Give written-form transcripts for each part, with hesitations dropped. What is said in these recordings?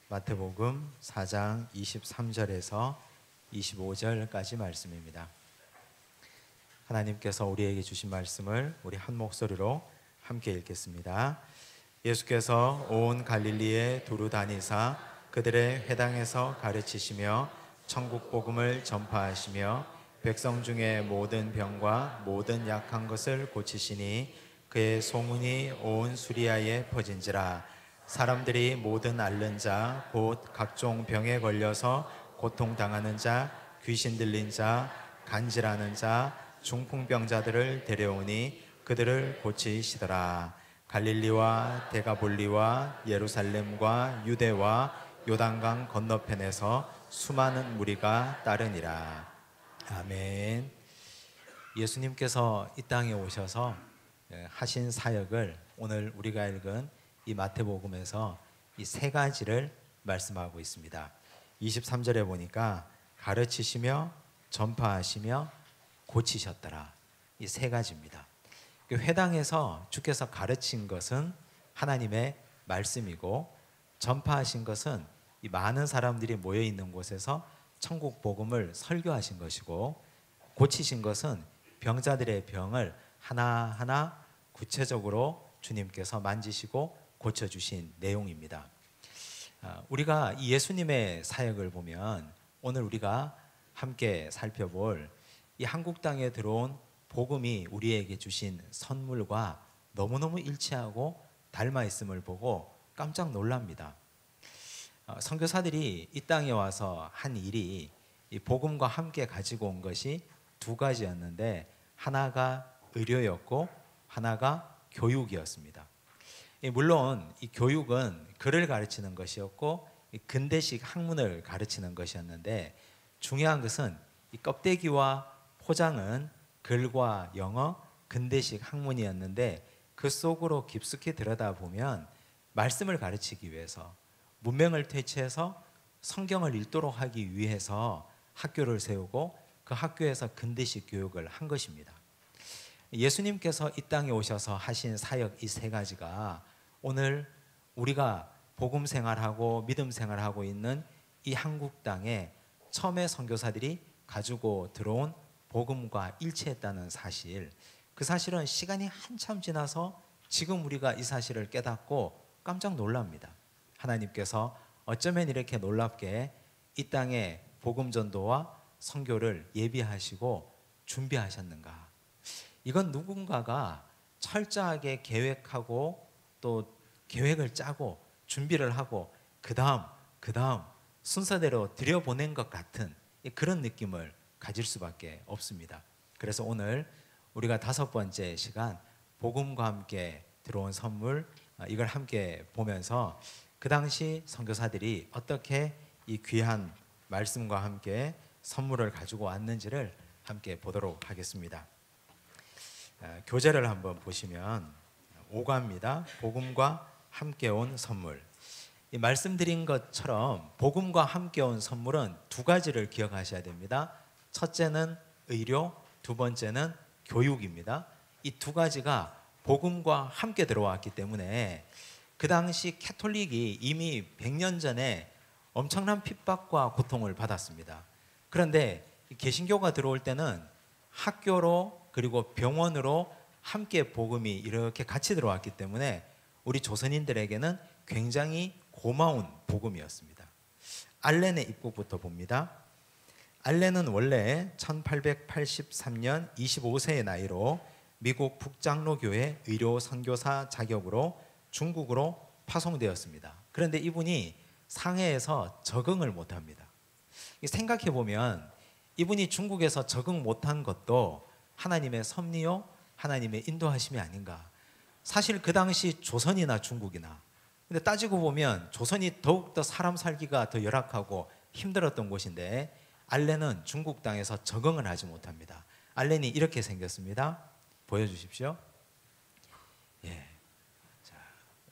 마태복음 4장 23절에서 25절까지 말씀입니다. 하나님께서 우리에게 주신 말씀을 우리 한 목소리로 함께 읽겠습니다. 예수께서 온 갈릴리에 두루 다니사 그들의 회당에서 가르치시며 천국 복음을 전파하시며 백성 중에 모든 병과 모든 약한 것을 고치시니 그의 소문이 온 수리아에 퍼진지라. 사람들이 모든 앓는 자 곧 각종 병에 걸려서 고통당하는 자, 귀신 들린 자, 간질하는 자, 중풍병자들을 데려오니 그들을 고치시더라. 갈릴리와 데가볼리와 예루살렘과 유대와 요단강 건너편에서 수많은 무리가 따르니라. 아멘. 예수님께서 이 땅에 오셔서 하신 사역을 오늘 우리가 읽은 이 마태복음에서 이 세 가지를 말씀하고 있습니다. 23절에 보니까 가르치시며 전파하시며 고치셨더라. 이 세 가지입니다. 회당에서 주께서 가르친 것은 하나님의 말씀이고, 전파하신 것은 이 많은 사람들이 모여 있는 곳에서 천국 복음을 설교하신 것이고, 고치신 것은 병자들의 병을 하나하나 구체적으로 주님께서 만지시고 고쳐주신 내용입니다. 우리가 이 예수님의 사역을 보면 오늘 우리가 함께 살펴볼 이 한국 땅에 들어온 복음이 우리에게 주신 선물과 너무너무 일치하고 닮아 있음을 보고 깜짝 놀랍니다. 선교사들이 이 땅에 와서 한 일이 이 복음과 함께 가지고 온 것이 두 가지였는데, 하나가 의료였고 하나가 교육이었습니다. 물론 이 교육은 글을 가르치는 것이었고 근대식 학문을 가르치는 것이었는데, 중요한 것은 이 껍데기와 포장은 글과 영어, 근대식 학문이었는데, 그 속으로 깊숙이 들여다보면 말씀을 가르치기 위해서, 문명을 퇴치해서 성경을 읽도록 하기 위해서 학교를 세우고 그 학교에서 근대식 교육을 한 것입니다. 예수님께서 이 땅에 오셔서 하신 사역 이 세 가지가 오늘 우리가 복음 생활하고 믿음 생활하고 있는 이 한국 땅에 처음에 선교사들이 가지고 들어온 복음과 일치했다는 사실, 그 사실은 시간이 한참 지나서 지금 우리가 이 사실을 깨닫고 깜짝 놀랍니다. 하나님께서 어쩌면 이렇게 놀랍게 이 땅에 복음 전도와 선교를 예비하시고 준비하셨는가? 이건 누군가가 철저하게 계획하고 또 계획을 짜고 준비를 하고 그 다음 순서대로 들여보낸 것 같은 그런 느낌을 가질 수밖에 없습니다. 그래서 오늘 우리가 5번째 시간, 복음과 함께 들어온 선물, 이걸 함께 보면서 그 당시 선교사들이 어떻게 이 귀한 말씀과 함께 선물을 가지고 왔는지를 함께 보도록 하겠습니다. 교재를 한번 보시면 5과입니다. 복음과 함께 온 선물. 이 말씀드린 것처럼 복음과 함께 온 선물은 두 가지를 기억하셔야 됩니다. 첫째는 의료, 두 번째는 교육입니다. 이 두 가지가 복음과 함께 들어왔기 때문에 그 당시 캐톨릭이 이미 100년 전에 엄청난 핍박과 고통을 받았습니다. 그런데 개신교가 들어올 때는 학교로 그리고 병원으로 함께 복음이 이렇게 같이 들어왔기 때문에 우리 조선인들에게는 굉장히 고마운 복음이었습니다. 알렌의 입국부터 봅니다. 알렌은 원래 1883년 25세의 나이로 미국 북장로교회 의료 선교사 자격으로 중국으로 파송되었습니다. 그런데 이분이 상해에서 적응을 못합니다. 생각해 보면 이분이 중국에서 적응 못한 것도 하나님의 섭리요, 하나님의 인도하심이 아닌가. 사실 그 당시 조선이나 중국이나, 근데 따지고 보면 조선이 더욱더 사람 살기가 더 열악하고 힘들었던 곳인데 알렌은 중국 땅에서 적응을 하지 못합니다. 알렌이 이렇게 생겼습니다. 보여주십시오. 예, 자,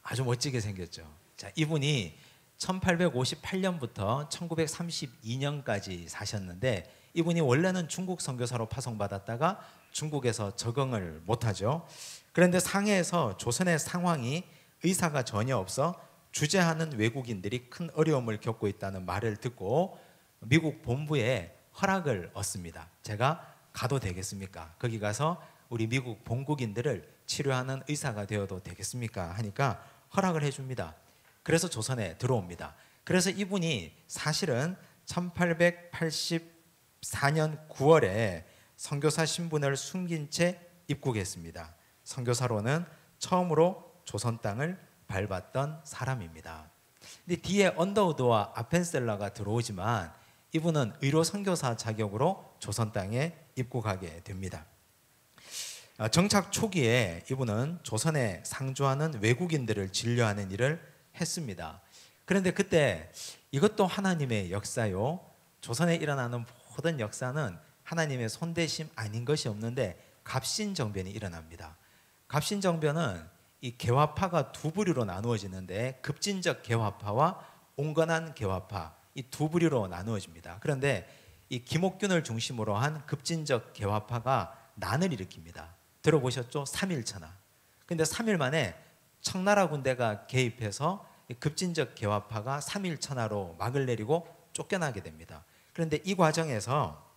아주 멋지게 생겼죠. 자, 이분이 1858년부터 1932년까지 사셨는데, 이분이 원래는 중국 선교사로 파송받았다가 중국에서 적응을 못하죠. 그런데 상해에서 조선의 상황이 의사가 전혀 없어 주재하는 외국인들이 큰 어려움을 겪고 있다는 말을 듣고 미국 본부에 허락을 얻습니다. 제가 가도 되겠습니까? 거기 가서 우리 미국 본국인들을 치료하는 의사가 되어도 되겠습니까? 하니까 허락을 해줍니다. 그래서 조선에 들어옵니다. 그래서 이분이 사실은 1884년 9월에 선교사 신분을 숨긴 채 입국했습니다. 선교사로는 처음으로 조선 땅을 밟았던 사람입니다. 근데 뒤에 언더우드와 아펜셀러가 들어오지만 이분은 의로 선교사 자격으로 조선 땅에 입국하게 됩니다. 정착 초기에 이분은 조선에 상주하는 외국인들을 진료하는 일을 했습니다. 그런데 그때 이것도 하나님의 역사요. 조선에 일어나는 모든 역사는 하나님의 손대심 아닌 것이 없는데 갑신정변이 일어납니다. 갑신정변은 이 개화파가 두 부류로 나누어지는데 급진적 개화파와 온건한 개화파 이 두 부류로 나누어집니다. 그런데 이 김옥균을 중심으로 한 급진적 개화파가 난을 일으킵니다. 들어보셨죠? 3.1천하. 근데 3일 만에 청나라 군대가 개입해서 급진적 개화파가 3.1천하로 막을 내리고 쫓겨나게 됩니다. 그런데 이 과정에서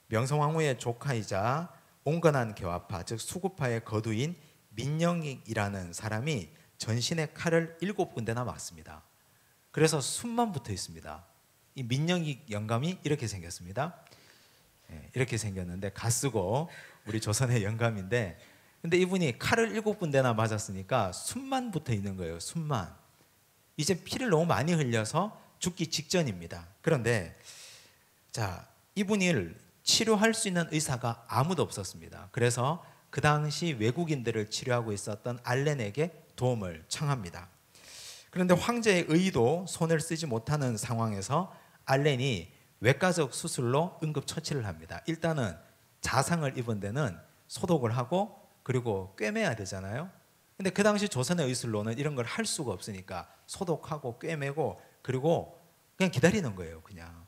명성황후의 조카이자 온건한 개화파 즉 수구파의 거두인 민영익이라는 사람이 전신에 칼을 7군데나 맞습니다. 그래서 숨만 붙어 있습니다. 이 민영익 영감이 이렇게 생겼습니다. 이렇게 생겼는데 갓쓰고 우리 조선의 영감인데 근데 이분이 칼을 7군데나 맞았으니까 숨만 붙어 있는 거예요. 숨만. 이제 피를 너무 많이 흘려서 죽기 직전입니다. 그런데 자, 이분을 치료할 수 있는 의사가 아무도 없었습니다. 그래서 그 당시 외국인들을 치료하고 있었던 알렌에게 도움을 청합니다. 그런데 황제의 의도 손을 쓰지 못하는 상황에서 알렌이 외과적 수술로 응급처치를 합니다. 일단은 자상을 입은 데는 소독을 하고 그리고 꿰매야 되잖아요. 근데 그 당시 조선의 의술로는 이런 걸 할 수가 없으니까 소독하고 꿰매고 그리고 그냥 기다리는 거예요. 그냥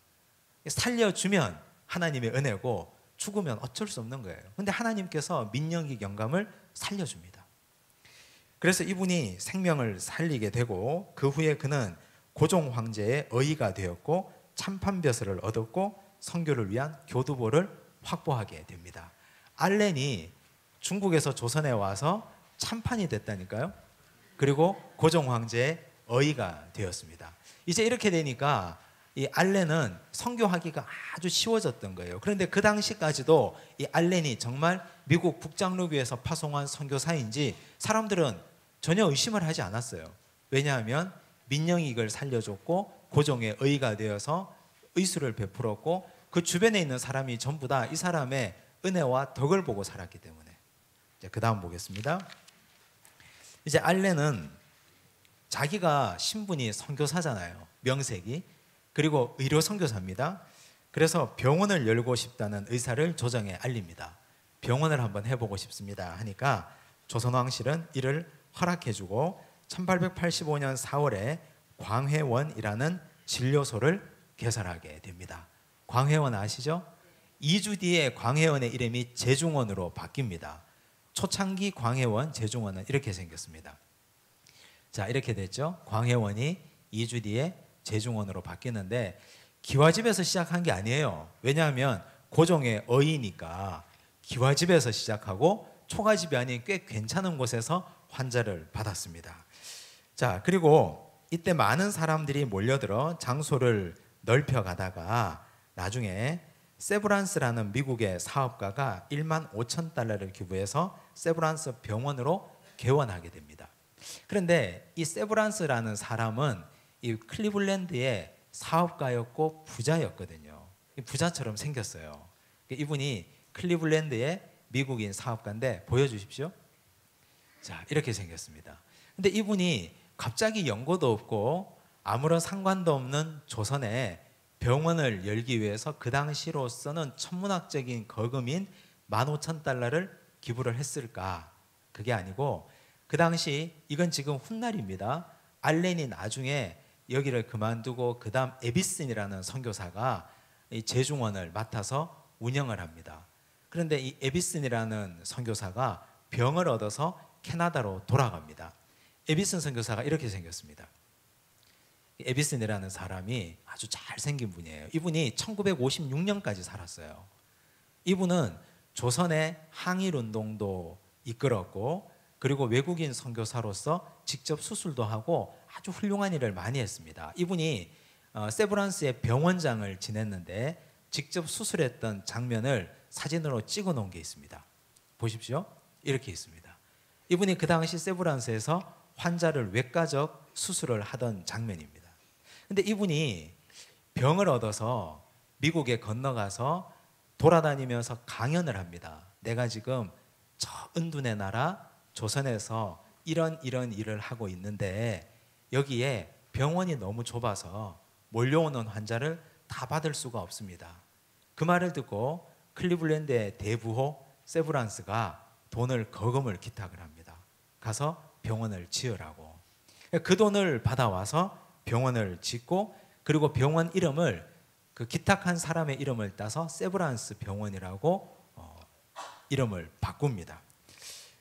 살려주면 하나님의 은혜고 죽으면 어쩔 수 없는 거예요. 근데 하나님께서 민영익 영감을 살려줍니다. 그래서 이분이 생명을 살리게 되고 그 후에 그는 고종 황제의 어의가 되었고 참판벼슬을 얻었고 선교를 위한 교두보를 확보하게 됩니다. 알렌이 중국에서 조선에 와서 참판이 됐다니까요. 그리고 고종 황제의 어의가 되었습니다. 이제 이렇게 되니까 이 알렌은 선교하기가 아주 쉬워졌던 거예요. 그런데 그 당시까지도 이 알렌이 정말 미국 북장로교에서 파송한 선교사인지 사람들은 전혀 의심을 하지 않았어요. 왜냐하면 민영익을 살려줬고 고종의 의가 되어서 의술을 베풀었고 그 주변에 있는 사람이 전부 다 이 사람의 은혜와 덕을 보고 살았기 때문에. 이제 그 다음 보겠습니다. 이제 알렌은 자기가 신분이 선교사잖아요. 명색이. 그리고 의료 선교사입니다. 그래서 병원을 열고 싶다는 의사를 조정에 알립니다. 병원을 한번 해보고 싶습니다 하니까 조선왕실은 이를 허락해주고 1885년 4월에 광해원이라는 진료소를 개설하게 됩니다. 광해원 아시죠? 2주 뒤에 광해원의 이름이 제중원으로 바뀝니다. 초창기 광해원, 제중원은 이렇게 생겼습니다. 자, 이렇게 됐죠. 광해원이 2주 뒤에 제중원으로 바뀌는데 기와집에서 시작한 게 아니에요. 왜냐하면 고종의 어이니까 기와집에서 시작하고 초가집이 아닌 꽤 괜찮은 곳에서 환자를 받았습니다. 자, 그리고 이때 많은 사람들이 몰려들어 장소를 넓혀가다가 나중에 세브란스라는 미국의 사업가가 1만 5천 달러를 기부해서 세브란스 병원으로 개원하게 됩니다. 그런데 이 세브란스라는 사람은 이 클리블랜드의 사업가였고 부자였거든요. 부자처럼 생겼어요. 이분이 클리블랜드의 미국인 사업가인데 보여주십시오. 자, 이렇게 생겼습니다. 근데 이분이 갑자기 연고도 없고 아무런 상관도 없는 조선에 병원을 열기 위해서 그 당시로서는 천문학적인 거금인 15,000달러를 기부를 했을까? 그게 아니고 그 당시 이건 지금 훗날입니다. 알렌이 나중에 여기를 그만두고 그 다음 에비슨이라는 선교사가 이 제중원을 맡아서 운영을 합니다. 그런데 이 에비슨이라는 선교사가 병을 얻어서 캐나다로 돌아갑니다. 에비슨 선교사가 이렇게 생겼습니다. 에비슨이라는 사람이 아주 잘생긴 분이에요. 이분이 1956년까지 살았어요. 이분은 조선의 항일 운동도 이끌었고, 그리고 외국인 선교사로서 직접 수술도 하고 아주 훌륭한 일을 많이 했습니다. 이분이 세브란스의 병원장을 지냈는데 직접 수술했던 장면을 사진으로 찍어 놓은 게 있습니다. 보십시오. 이렇게 있습니다. 이분이 그 당시 세브란스에서 환자를 외과적 수술을 하던 장면입니다. 근데 이분이 병을 얻어서 미국에 건너가서 돌아다니면서 강연을 합니다. 내가 지금 저 은둔의 나라 조선에서 이런 일을 하고 있는데 여기에 병원이 너무 좁아서 몰려오는 환자를 다 받을 수가 없습니다. 그 말을 듣고 클리블랜드의 대부호 세브란스가 돈을 거금을 기탁을 합니다. 가서 병원을 지으라고. 그 돈을 받아와서 병원을 짓고, 그리고 병원 이름을 그 기탁한 사람의 이름을 따서 세브란스 병원이라고 이름을 바꿉니다.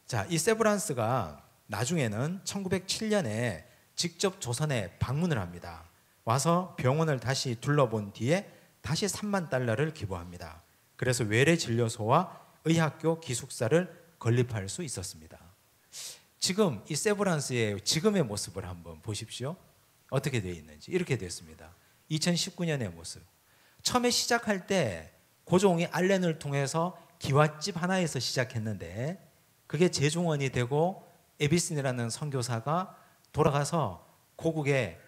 자, 이 세브란스가 나중에는 1907년에 직접 조선에 방문을 합니다. 와서 병원을 다시 둘러본 뒤에 다시 3만 달러를 기부합니다. 그래서 외래 진료소와 의학교 기숙사를 건립할 수 있었습니다. 지금 이 세브란스의 지금의 모습을 한번 보십시오. 어떻게 되어 있는지. 이렇게 됐습니다. 2019년의 모습. 처음에 시작할 때 고종이 알렌을 통해서 기와집 하나에서 시작했는데 그게 제중원이 되고 에비슨이라는 선교사가 돌아가서 고국의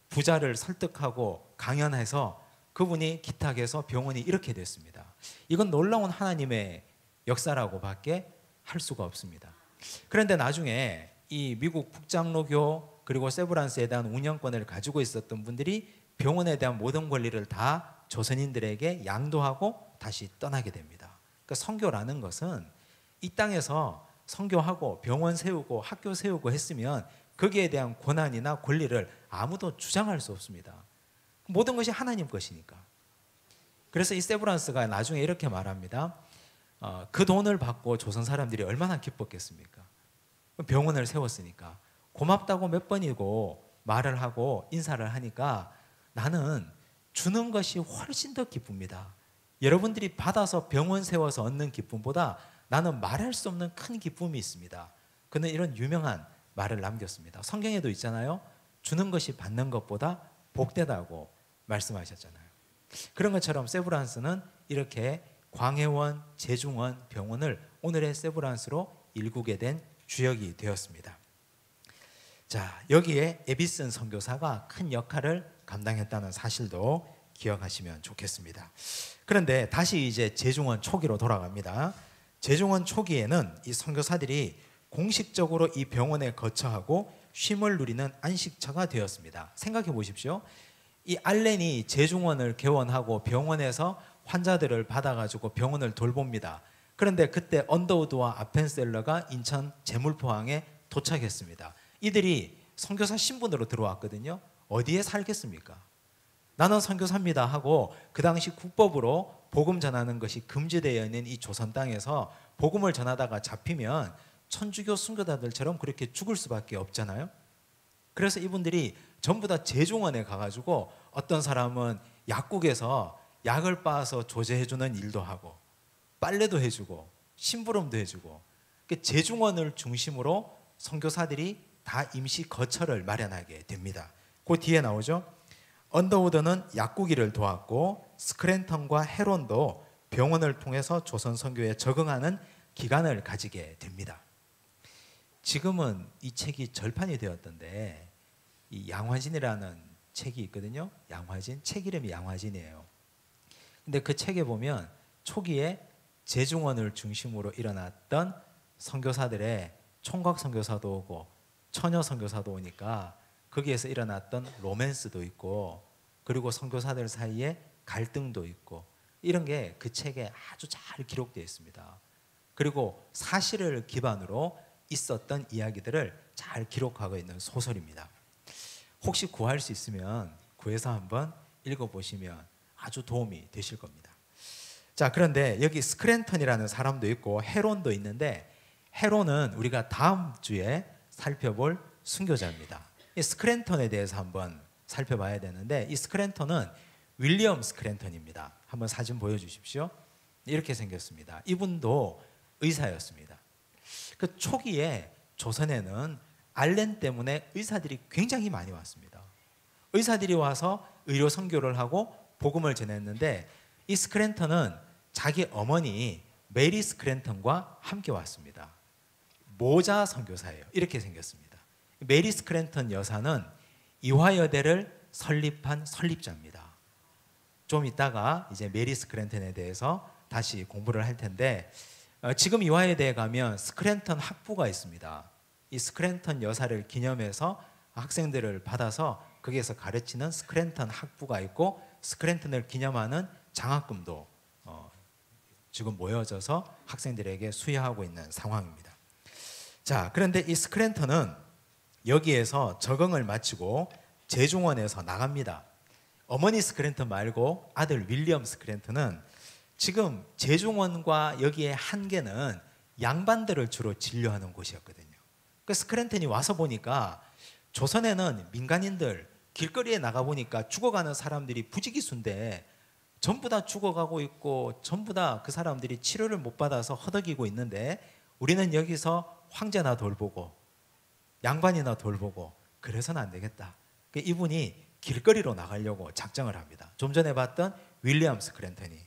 부자를 설득하고 강연해서 그분이 기탁해서 병원이 이렇게 됐습니다. 이건 놀라운 하나님의 역사라고 밖에 할 수가 없습니다. 그런데 나중에 이 미국 북장로교 그리고 세브란스에 대한 운영권을 가지고 있었던 분들이 병원에 대한 모든 권리를 다 조선인들에게 양도하고 다시 떠나게 됩니다. 그러니까 선교라는 것은 이 땅에서 선교하고 병원 세우고 학교 세우고 했으면 거기에 대한 권한이나 권리를 아무도 주장할 수 없습니다. 모든 것이 하나님 것이니까. 그래서 이 세브란스가 나중에 이렇게 말합니다. 그 돈을 받고 조선 사람들이 얼마나 기뻤겠습니까? 병원을 세웠으니까. 고맙다고 몇 번이고 말을 하고 인사를 하니까 나는 주는 것이 훨씬 더 기쁩니다. 여러분들이 받아서 병원 세워서 얻는 기쁨보다 나는 말할 수 없는 큰 기쁨이 있습니다. 그는 이런 유명한 말을 남겼습니다. 성경에도 있잖아요. 주는 것이 받는 것보다 복되다고 말씀하셨잖아요. 그런 것처럼 세브란스는 이렇게 광해원, 제중원 병원을 오늘의 세브란스로 일구게 된 주역이 되었습니다. 자, 여기에 에비슨 선교사가 큰 역할을 감당했다는 사실도 기억하시면 좋겠습니다. 그런데 다시 이제 제중원 초기로 돌아갑니다. 제중원 초기에는 이 선교사들이 공식적으로 이 병원에 거처하고 쉼을 누리는 안식처가 되었습니다. 생각해 보십시오. 이 알렌이 제중원을 개원하고 병원에서 환자들을 받아가지고 병원을 돌봅니다. 그런데 그때 언더우드와 아펜셀러가 인천 제물포항에 도착했습니다. 이들이 선교사 신분으로 들어왔거든요. 어디에 살겠습니까? 나는 선교사입니다 하고 그 당시 국법으로 복음 전하는 것이 금지되어 있는 이 조선 땅에서 복음을 전하다가 잡히면 천주교 순교자들처럼 그렇게 죽을 수밖에 없잖아요. 그래서 이분들이 전부 다 제중원에 가가지고 어떤 사람은 약국에서 약을 빻아서 조제해주는 일도 하고 빨래도 해주고 심부름도 해주고 제중원을 중심으로 선교사들이 다 임시 거처를 마련하게 됩니다. 그 뒤에 나오죠. 언더우드는 약국일을 도왔고 스크랜턴과 헤론도 병원을 통해서 조선 선교에 적응하는 기간을 가지게 됩니다. 지금은 이 책이 절판이 되었던데 이 양화진이라는 책이 있거든요. 양화진, 책 이름이 양화진이에요. 근데 그 책에 보면 초기에 제중원을 중심으로 일어났던 선교사들의 총각 선교사도 오고 처녀 선교사도 오니까 거기에서 일어났던 로맨스도 있고 그리고 선교사들 사이에 갈등도 있고 이런 게 그 책에 아주 잘 기록되어 있습니다. 그리고 사실을 기반으로 있었던 이야기들을 잘 기록하고 있는 소설입니다. 혹시 구할 수 있으면 구해서 한번 읽어보시면 아주 도움이 되실 겁니다. 자, 그런데 여기 스크랜턴이라는 사람도 있고 헤론도 있는데 헤론은 우리가 다음 주에 살펴볼 순교자입니다. 이 스크랜턴에 대해서 한번 살펴봐야 되는데, 이 스크랜턴은 윌리엄 스크랜턴입니다. 한번 사진 보여주십시오. 이렇게 생겼습니다. 이분도 의사였습니다. 그 초기에 조선에는 알렌 때문에 의사들이 굉장히 많이 왔습니다. 의사들이 와서 의료 선교를 하고 복음을 전했는데, 이 스크랜턴은 자기 어머니 메리 스크랜턴과 함께 왔습니다. 모자 선교사예요. 이렇게 생겼습니다. 메리 스크랜턴 여사는 이화여대를 설립한 설립자입니다. 좀 이따가 이제 메리 스크랜턴에 대해서 다시 공부를 할 텐데, 지금 이화여대에 가면 스크랜턴 학부가 있습니다. 이 스크랜턴 여사를 기념해서 학생들을 받아서 거기에서 가르치는 스크랜턴 학부가 있고, 스크랜턴을 기념하는 장학금도 지금 모여져서 학생들에게 수여하고 있는 상황입니다. 자, 그런데 이 스크랜턴은 여기에서 적응을 마치고 제중원에서 나갑니다. 어머니 스크랜턴 말고 아들 윌리엄 스크랜턴은 지금 제중원과 여기에 한계는 양반들을 주로 진료하는 곳이었거든요. 그 스크랜턴이 와서 보니까 조선에는 민간인들 길거리에 나가보니까 죽어가는 사람들이 부지기수인데 전부 다 죽어가고 있고 전부 다 그 사람들이 치료를 못 받아서 허덕이고 있는데, 우리는 여기서 황제나 돌보고 양반이나 돌보고 그래서는 안 되겠다. 이분이 길거리로 나가려고 작정을 합니다. 좀 전에 봤던 윌리엄 스크랜턴이.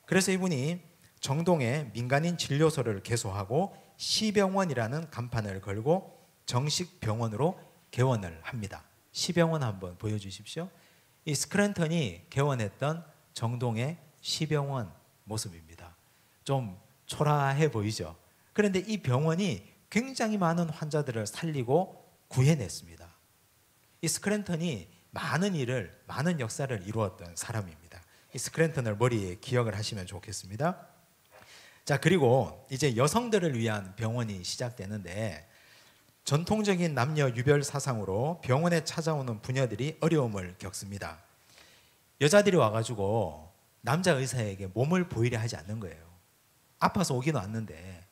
그래서 이분이 정동에 민간인 진료소를 개소하고 시병원이라는 간판을 걸고 정식 병원으로 개원을 합니다. 시병원 한번 보여주십시오. 이 스크랜턴이 개원했던 정동의 시병원 모습입니다. 좀 초라해 보이죠? 그런데 이 병원이 굉장히 많은 환자들을 살리고 구해냈습니다. 이 스크랜턴이 많은 역사를 이루었던 사람입니다. 이 스크랜턴을 머리에 기억을 하시면 좋겠습니다. 자, 그리고 이제 여성들을 위한 병원이 시작되는데, 전통적인 남녀 유별 사상으로 병원에 찾아오는 부녀들이 어려움을 겪습니다. 여자들이 와가지고 남자 의사에게 몸을 보이려 하지 않는 거예요. 아파서 오기는 왔는데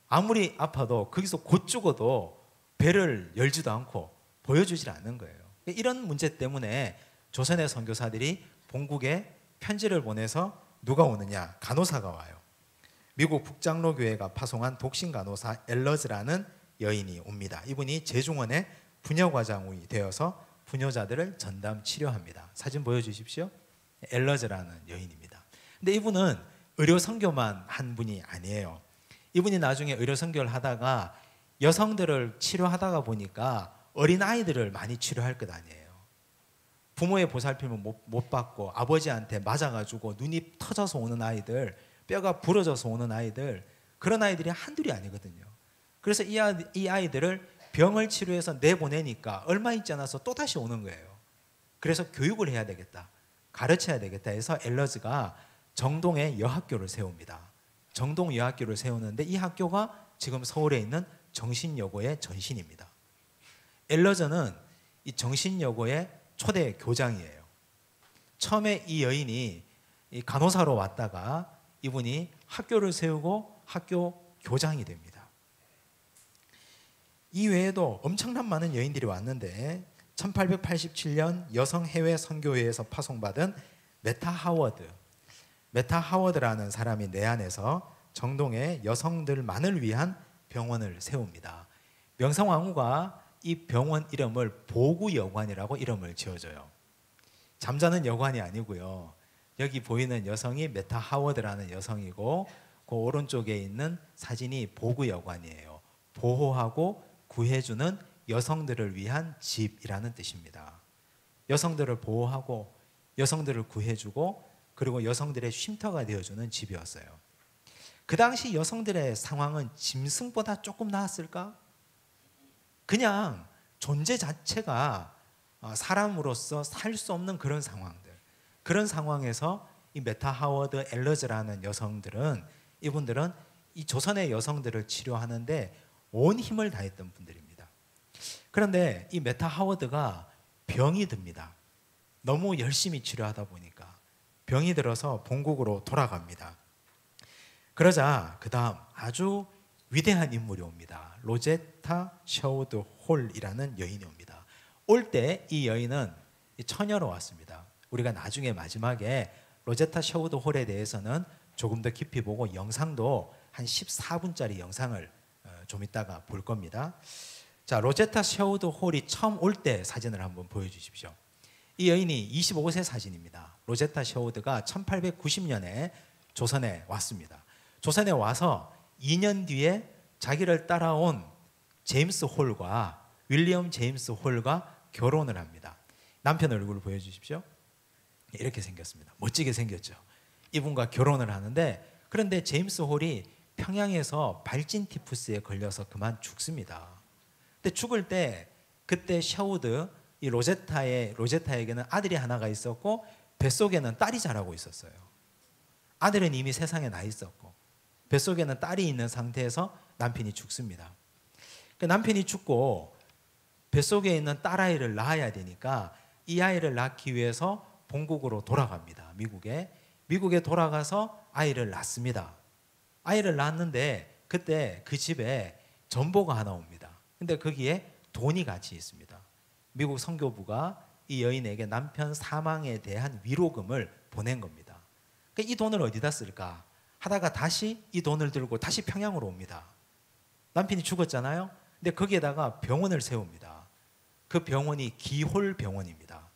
아무리 아파도 거기서 곧 죽어도 배를 열지도 않고 보여주질 않는 거예요. 이런 문제 때문에 조선의 선교사들이 본국에 편지를 보내서 누가 오느냐? 간호사가 와요. 미국 북장로교회가 파송한 독신 간호사 엘러즈라는 여인이 옵니다. 이분이 제중원의 부녀과장이 되어서 부녀자들을 전담 치료합니다. 사진 보여주십시오. 엘러즈라는 여인입니다. 근데 이분은 의료 선교만 한 분이 아니에요. 이분이 나중에 의료 선교를 하다가 여성들을 치료하다가 보니까 어린아이들을 많이 치료할 것 아니에요. 부모의 보살핌을 못 받고 아버지한테 맞아가지고 눈이 터져서 오는 아이들, 뼈가 부러져서 오는 아이들, 그런 아이들이 한둘이 아니거든요. 그래서 이 아이들을 병을 치료해서 내보내니까 얼마 있지 않아서 또다시 오는 거예요. 그래서 교육을 해야 되겠다, 가르쳐야 되겠다 해서 엘러즈가 정동에 여학교를 세웁니다. 정동 여학교를 세우는데 이 학교가 지금 서울에 있는 정신여고의 전신입니다. 엘러즈는 이 정신여고의 초대 교장이에요. 처음에 이 여인이 이 간호사로 왔다가 이분이 학교를 세우고 학교 교장이 됩니다. 이 외에도 엄청난 많은 여인들이 왔는데 1887년 여성 해외 선교회에서 파송받은 메타 하워드라는 사람이 내한해서 정동에 여성들만을 위한 병원을 세웁니다. 명성황후가 이 병원 이름을 보구여관이라고 이름을 지어줘요. 잠자는 여관이 아니고요. 여기 보이는 여성이 메타 하워드라는 여성이고 그 오른쪽에 있는 사진이 보구여관이에요. 보호하고 구해주는 여성들을 위한 집이라는 뜻입니다. 여성들을 보호하고 여성들을 구해주고 그리고 여성들의 쉼터가 되어주는 집이었어요. 그 당시 여성들의 상황은 짐승보다 조금 나았을까? 그냥 존재 자체가 사람으로서 살 수 없는 그런 상황들, 그런 상황에서 이 메타 하워드 엘러즈라는 여성들은, 이분들은 이 조선의 여성들을 치료하는데 온 힘을 다했던 분들입니다. 그런데 이 메타 하워드가 병이 듭니다. 너무 열심히 치료하다 보니까 병이 들어서 본국으로 돌아갑니다. 그러자 그 다음 아주 위대한 인물이 옵니다. 로제타 셔우드 홀이라는 여인이 옵니다. 올 때 이 여인은 처녀로 왔습니다. 우리가 나중에 마지막에 로제타 셔우드 홀에 대해서는 조금 더 깊이 보고 영상도 한 14분짜리 영상을 좀 이따가 볼 겁니다. 자, 로제타 셔우드 홀이 처음 올 때 사진을 한번 보여주십시오. 이 여인이 25세 사진입니다. 로제타 셔우드가 1890년에 조선에 왔습니다. 조선에 와서 2년 뒤에 자기를 따라온 제임스 홀과 윌리엄 제임스 홀과 결혼을 합니다. 남편 얼굴을 보여주십시오. 이렇게 생겼습니다. 멋지게 생겼죠. 이분과 결혼을 하는데, 그런데 제임스 홀이 평양에서 발진 티푸스에 걸려서 그만 죽습니다. 근데 죽을 때 그때 셔우드 이 로제타에게는 아들이 하나가 있었고 뱃속에는 딸이 자라고 있었어요. 아들은 이미 세상에 나 있었고 뱃속에는 딸이 있는 상태에서 남편이 죽습니다. 그 남편이 죽고 뱃속에 있는 딸아이를 낳아야 되니까 이 아이를 낳기 위해서 본국으로 돌아갑니다. 미국에 돌아가서 아이를 낳습니다. 아이를 낳았는데 그때 그 집에 전보가 하나 옵니다. 근데 거기에 돈이 같이 있습니다. 미국 선교부가 이 여인에게 남편 사망에 대한 위로금을 보낸 겁니다. 이 돈을 어디다 쓸까 하다가 다시 이 돈을 들고 다시 평양으로 옵니다. 남편이 죽었잖아요. 근데 거기에다가 병원을 세웁니다. 그 병원이 기홀 병원입니다.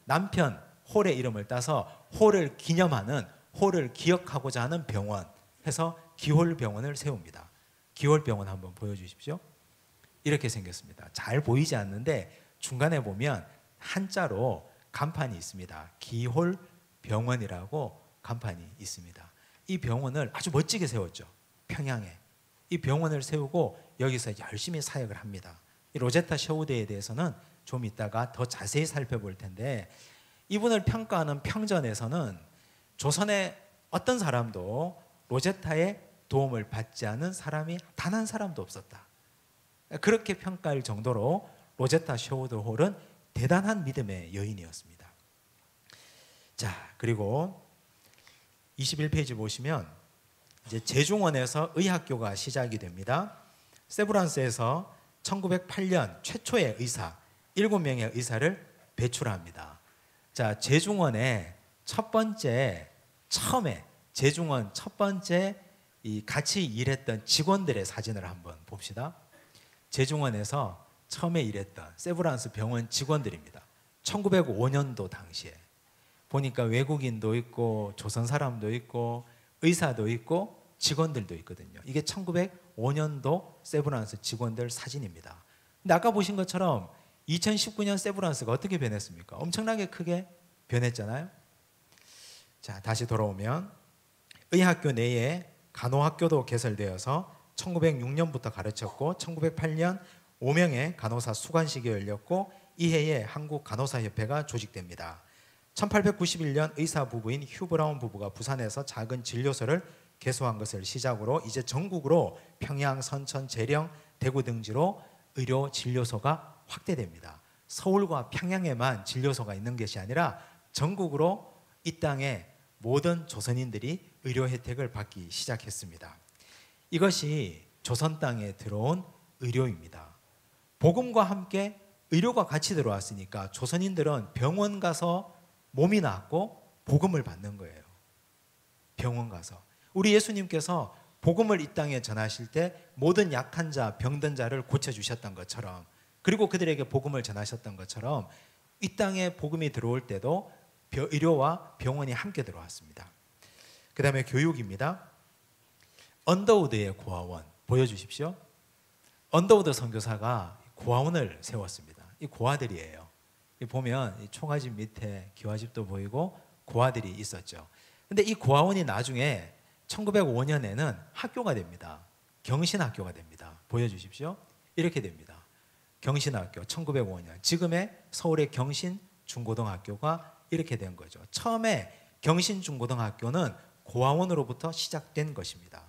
남편 홀의 이름을 따서 홀을 기념하는, 홀을 기억하고자 하는 병원 해서 기홀 병원을 세웁니다. 기홀 병원 한번 보여주십시오. 이렇게 생겼습니다. 잘 보이지 않는데 중간에 보면 한자로 간판이 있습니다. 기홀 병원이라고 간판이 있습니다. 이 병원을 아주 멋지게 세웠죠. 평양에. 이 병원을 세우고 여기서 열심히 사역을 합니다. 이 로제타 셔우드에 대해서는 좀 이따가 더 자세히 살펴볼 텐데, 이분을 평가하는 평전에서는 조선의 어떤 사람도 로제타의 도움을 받지 않은 사람이 단 한 사람도 없었다. 그렇게 평가할 정도로 로제타 셔우드 홀은 대단한 믿음의 여인이었습니다. 자, 그리고 21페이지 보시면 이제 제중원에서 의학교가 시작이 됩니다. 세브란스에서 1908년 최초의 의사 7명의 의사를 배출합니다. 자, 제중원의 제중원 첫 번째 이 같이 일했던 직원들의 사진을 한번 봅시다. 제중원에서 처음에 일했던 세브란스 병원 직원들입니다. 1905년도 당시에 보니까 외국인도 있고 조선 사람도 있고 의사도 있고 직원들도 있거든요. 이게 1905년도 세브란스 직원들 사진입니다. 근데 아까 보신 것처럼 2019년 세브란스가 어떻게 변했습니까? 엄청나게 크게 변했잖아요. 자, 다시 돌아오면 의학교 내에 간호학교도 개설되어서 1906년부터 가르쳤고 1908년 5명의 간호사 수관식이 열렸고 이해에 한국 간호사협회가 조직됩니다. 1891년 의사 부부인 휴 브라운 부부가 부산에서 작은 진료소를 개소한 것을 시작으로 이제 전국으로 평양, 선천, 재령, 대구 등지로 의료 진료소가 확대됩니다. 서울과 평양에만 진료소가 있는 것이 아니라 전국으로 이 땅에 모든 조선인들이 의료 혜택을 받기 시작했습니다. 이것이 조선 땅에 들어온 의료입니다. 복음과 함께 의료가 같이 들어왔으니까 조선인들은 병원 가서 몸이 낫고 복음을 받는 거예요. 병원 가서. 우리 예수님께서 복음을 이 땅에 전하실 때 모든 약한 자, 병든 자를 고쳐주셨던 것처럼, 그리고 그들에게 복음을 전하셨던 것처럼 이 땅에 복음이 들어올 때도 의료와 병원이 함께 들어왔습니다. 그 다음에 교육입니다. 언더우드의 고아원 보여주십시오. 언더우드 선교사가 고아원을 세웠습니다. 이 고아들이에요. 보면 이 초가집 밑에 기와집도 보이고 고아들이 있었죠. 근데 이 고아원이 나중에 1905년에는 학교가 됩니다. 경신학교가 됩니다. 보여주십시오. 이렇게 됩니다. 경신학교 1905년. 지금의 서울의 경신중고등학교가 이렇게 된 거죠. 처음에 경신중고등학교는 고아원으로부터 시작된 것입니다.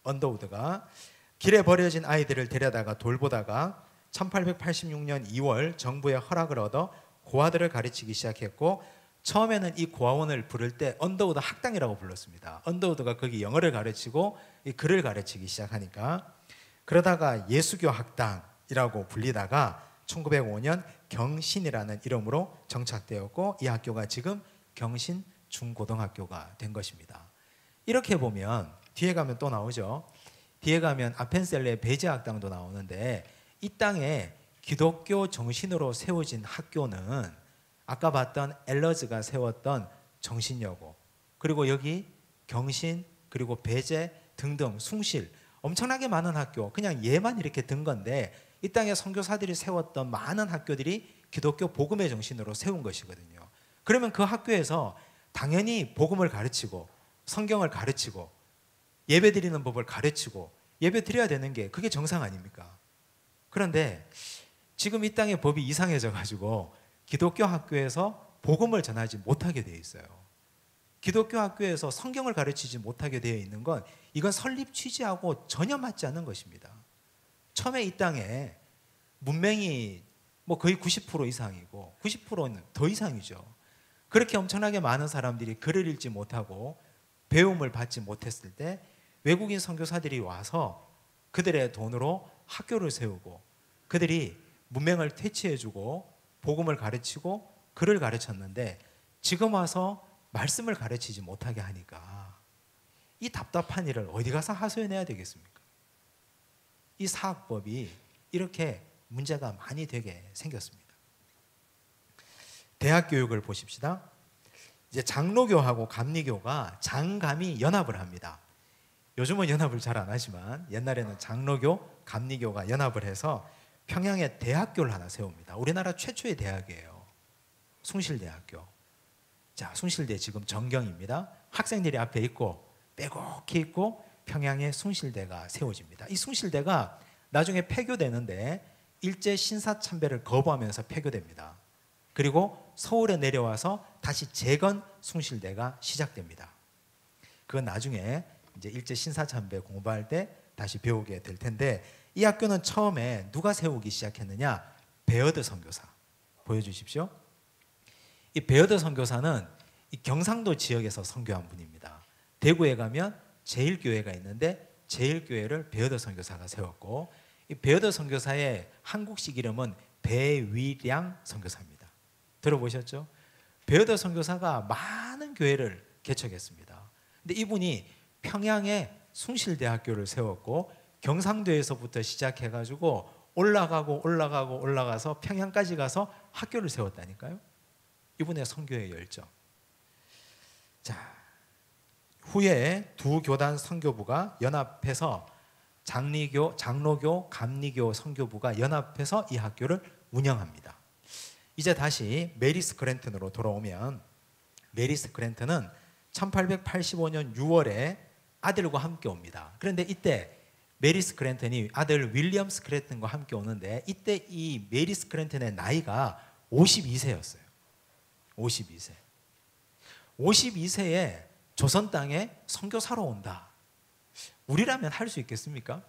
언더우드가 길에 버려진 아이들을 데려다가 돌보다가 1886년 2월 정부의 허락을 얻어 고아들을 가르치기 시작했고, 처음에는 이 고아원을 부를 때 언더우드 학당이라고 불렀습니다. 언더우드가 거기 영어를 가르치고 이 글을 가르치기 시작하니까, 그러다가 예수교 학당이라고 불리다가 1905년 경신이라는 이름으로 정착되었고 이 학교가 지금 경신 중고등학교가 된 것입니다. 이렇게 보면 뒤에 가면 또 나오죠. 뒤에 가면 아펜셀러의 배제학당도 나오는데 이 땅에 기독교 정신으로 세워진 학교는 아까 봤던 엘러즈가 세웠던 정신여고, 그리고 여기 경신, 그리고 배제 등등 숭실, 엄청나게 많은 학교, 그냥 얘만 이렇게 든 건데 이 땅에 선교사들이 세웠던 많은 학교들이 기독교 복음의 정신으로 세운 것이거든요. 그러면 그 학교에서 당연히 복음을 가르치고 성경을 가르치고 예배 드리는 법을 가르치고 예배 드려야 되는 게 그게 정상 아닙니까? 그런데 지금 이 땅의 법이 이상해져 가지고 기독교 학교에서 복음을 전하지 못하게 되어 있어요. 기독교 학교에서 성경을 가르치지 못하게 되어 있는 건 이건 설립 취지하고 전혀 맞지 않는 것입니다. 처음에 이 땅에 문맹이 뭐 거의 90% 이상이고 90%는 더 이상이죠. 그렇게 엄청나게 많은 사람들이 글을 읽지 못하고 배움을 받지 못했을 때 외국인 선교사들이 와서 그들의 돈으로 학교를 세우고 그들이 문맹을 퇴치해주고 복음을 가르치고 글을 가르쳤는데 지금 와서 말씀을 가르치지 못하게 하니까 이 답답한 일을 어디 가서 하소연해야 되겠습니까? 이 사학법이 이렇게 문제가 많이 되게 생겼습니다. 대학 교육을 보십시다. 이제 장로교하고 감리교가 장감이 연합을 합니다. 요즘은 연합을 잘 안 하지만 옛날에는 장로교, 감리교가 연합을 해서 평양에 대학교를 하나 세웁니다. 우리나라 최초의 대학이에요. 숭실대학교. 자, 숭실대 지금 전경입니다. 학생들이 앞에 있고 빼곡히 있고 평양에 숭실대가 세워집니다. 이 숭실대가 나중에 폐교되는데 일제 신사참배를 거부하면서 폐교됩니다. 그리고 서울에 내려와서 다시 재건 숭실대가 시작됩니다. 그건 나중에 이제 일제 신사참배 공부할 때 다시 배우게 될 텐데 이 학교는 처음에 누가 세우기 시작했느냐? 베어드 선교사. 보여주십시오. 이 베어드 선교사는 이 경상도 지역에서 선교한 분입니다. 대구에 가면 제일교회가 있는데 제일교회를 베어드 선교사가 세웠고 이 베어드 선교사의 한국식 이름은 배위량 선교사입니다. 들어보셨죠? 베어드 선교사가 많은 교회를 개척했습니다. 근데 이분이 평양에 숭실대학교를 세웠고 경상도에서부터 시작해가지고 올라가서 평양까지 가서 학교를 세웠다니까요. 이분의 선교의 열정. 자, 후에 두 교단 선교부가 연합해서 장로교, 감리교 선교부가 연합해서 이 학교를 운영합니다. 이제 다시 메리스 그랜튼으로 돌아오면 메리스 그랜튼은 1885년 6월에 아들과 함께 옵니다. 그런데 이때 메리스 그랜튼이 아들 윌리엄스 그랜튼과 함께 오는데 이때 이 메리스 그랜튼의 나이가 52세였어요. 52세. 52세에 조선 땅에 선교사로 온다. 우리라면 할 수 있겠습니까?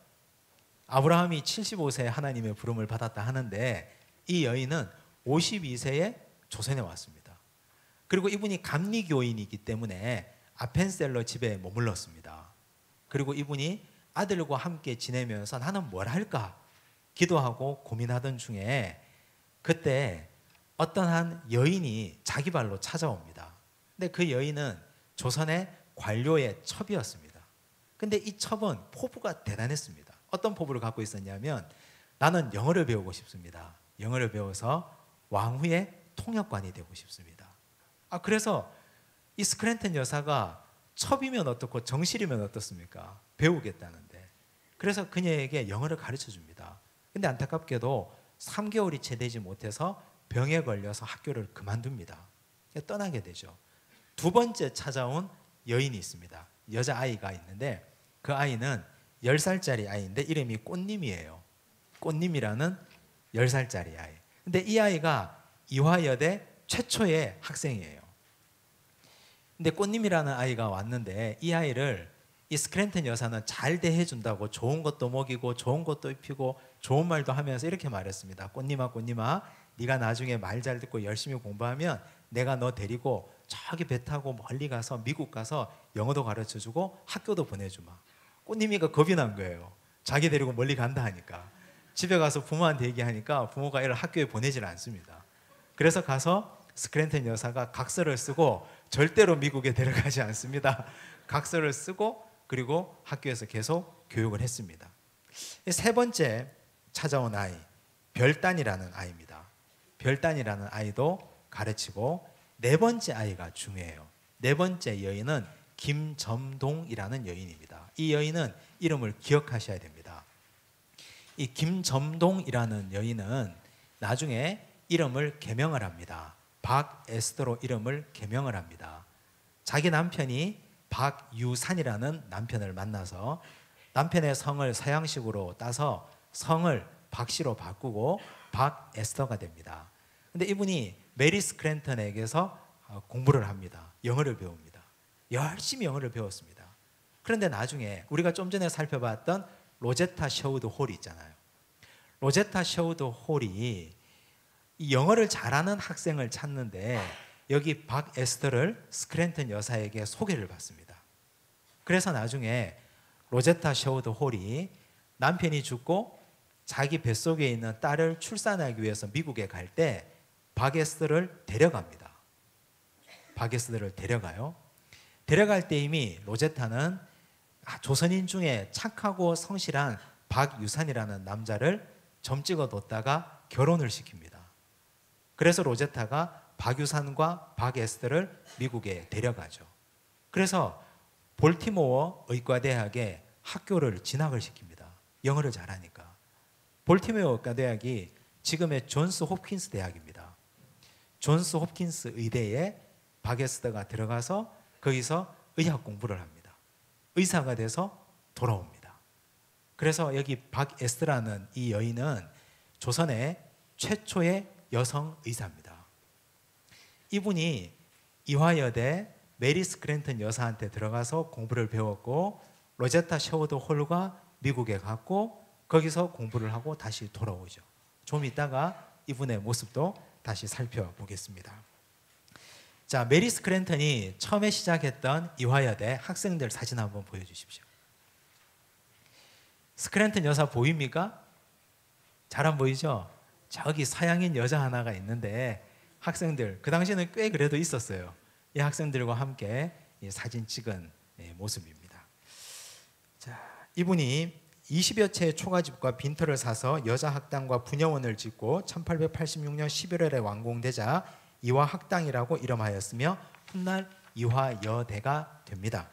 아브라함이 75세에 하나님의 부름을 받았다 하는데 이 여인은 52세에 조선에 왔습니다. 그리고 이분이 감리교인이기 때문에 아펜셀러 집에 머물렀습니다. 그리고 이분이 아들과 함께 지내면서 나는 뭘 할까 기도하고 고민하던 중에 그때 어떤 한 여인이 자기 발로 찾아옵니다. 근데 그 여인은 조선의 관료의 첩이었습니다. 근데 이 첩은 포부가 대단했습니다. 어떤 포부를 갖고 있었냐면 나는 영어를 배우고 싶습니다. 영어를 배워서 왕후의 통역관이 되고 싶습니다. 그래서 이 스크랜턴 여사가 첩이면 어떻고 정실이면 어떻습니까? 배우겠다는데. 그래서 그녀에게 영어를 가르쳐 줍니다. 근데 안타깝게도 3개월이 채 되지 못해서 병에 걸려서 학교를 그만둡니다. 떠나게 되죠. 두 번째 찾아온 여인이 있습니다. 여자아이가 있는데 그 아이는 10살짜리 아이인데 이름이 꽃님이에요. 꽃님이라는 10살짜리 아이. 근데 이 아이가 이화여대 최초의 학생이에요. 근데 꽃님이라는 아이가 왔는데 이 아이를 이 스크랜턴 여사는 잘 대해준다고 좋은 것도 먹이고 좋은 것도 입히고 좋은 말도 하면서 이렇게 말했습니다. 꽃님아 꽃님아 네가 나중에 말 잘 듣고 열심히 공부하면 내가 너 데리고 저기 배 타고 멀리 가서 미국 가서 영어도 가르쳐주고 학교도 보내주마. 꽃님이가 겁이 난 거예요. 자기 데리고 멀리 간다 하니까. 집에 가서 부모한테 얘기하니까 부모가 애를 학교에 보내질 않습니다. 그래서 가서 스크랜턴 여사가 각서를 쓰고 절대로 미국에 데려가지 않습니다. 각서를 쓰고 그리고 학교에서 계속 교육을 했습니다. 세 번째 찾아온 아이, 별단이라는 아이입니다. 별단이라는 아이도 가르치고 네 번째 아이가 중요해요. 네 번째 여인은 김점동이라는 여인입니다. 이 여인은 이름을 기억하셔야 됩니다. 이 김점동이라는 여인은 나중에 이름을 개명을 합니다. 박에스더로 이름을 개명을 합니다. 자기 남편이 박유산이라는 남편을 만나서 남편의 성을 서양식으로 따서 성을 박씨로 바꾸고 박에스더가 됩니다. 근데 이분이 메리 스크랜턴에게서 공부를 합니다. 영어를 배웁니다. 열심히 영어를 배웠습니다. 그런데 나중에 우리가 좀 전에 살펴봤던 로제타 셔우드 홀이 있잖아요. 로제타 셔우드 홀이 이 영어를 잘하는 학생을 찾는데 여기 박에스더를 스크랜턴 여사에게 소개를 받습니다. 그래서 나중에 로제타 셔우드 홀이 남편이 죽고 자기 뱃속에 있는 딸을 출산하기 위해서 미국에 갈 때 박에스더를 데려갑니다. 박에스더를 데려가요. 데려갈 때 이미 로제타는 조선인 중에 착하고 성실한 박유산이라는 남자를 점 찍어뒀다가 결혼을 시킵니다. 그래서 로제타가 박유산과 박에스더를 미국에 데려가죠. 그래서 볼티모어 의과대학에 학교를 진학을 시킵니다. 영어를 잘하니까. 볼티모어 의과대학이 지금의 존스 홉킨스 대학입니다. 존스 홉킨스 의대에 박에스더가 들어가서 거기서 의학 공부를 합니다. 의사가 돼서 돌아옵니다. 그래서 여기 박에스더라는 이 여인은 조선의 최초의 여성 의사입니다. 이분이 이화여대 메리 스크랜턴 여사한테 들어가서 공부를 배웠고 로제타 셔우드 홀과 미국에 갔고 거기서 공부를 하고 다시 돌아오죠. 좀 이따가 이분의 모습도 다시 살펴보겠습니다. 자, 메리 스크랜턴이 처음에 시작했던 이화여대 학생들 사진 한번 보여주십시오. 스크랜턴 여사 보입니까? 잘 안 보이죠? 저기 서양인 여자 하나가 있는데 학생들, 그 당시에는 꽤 그래도 있었어요. 이 학생들과 함께 사진 찍은 모습입니다. 자, 이분이 20여 채의 초가집과 빈터를 사서 여자 학당과 분여원을 짓고 1886년 11월에 완공되자 이화학당이라고 이름하였으며 훗날 이화여대가 됩니다.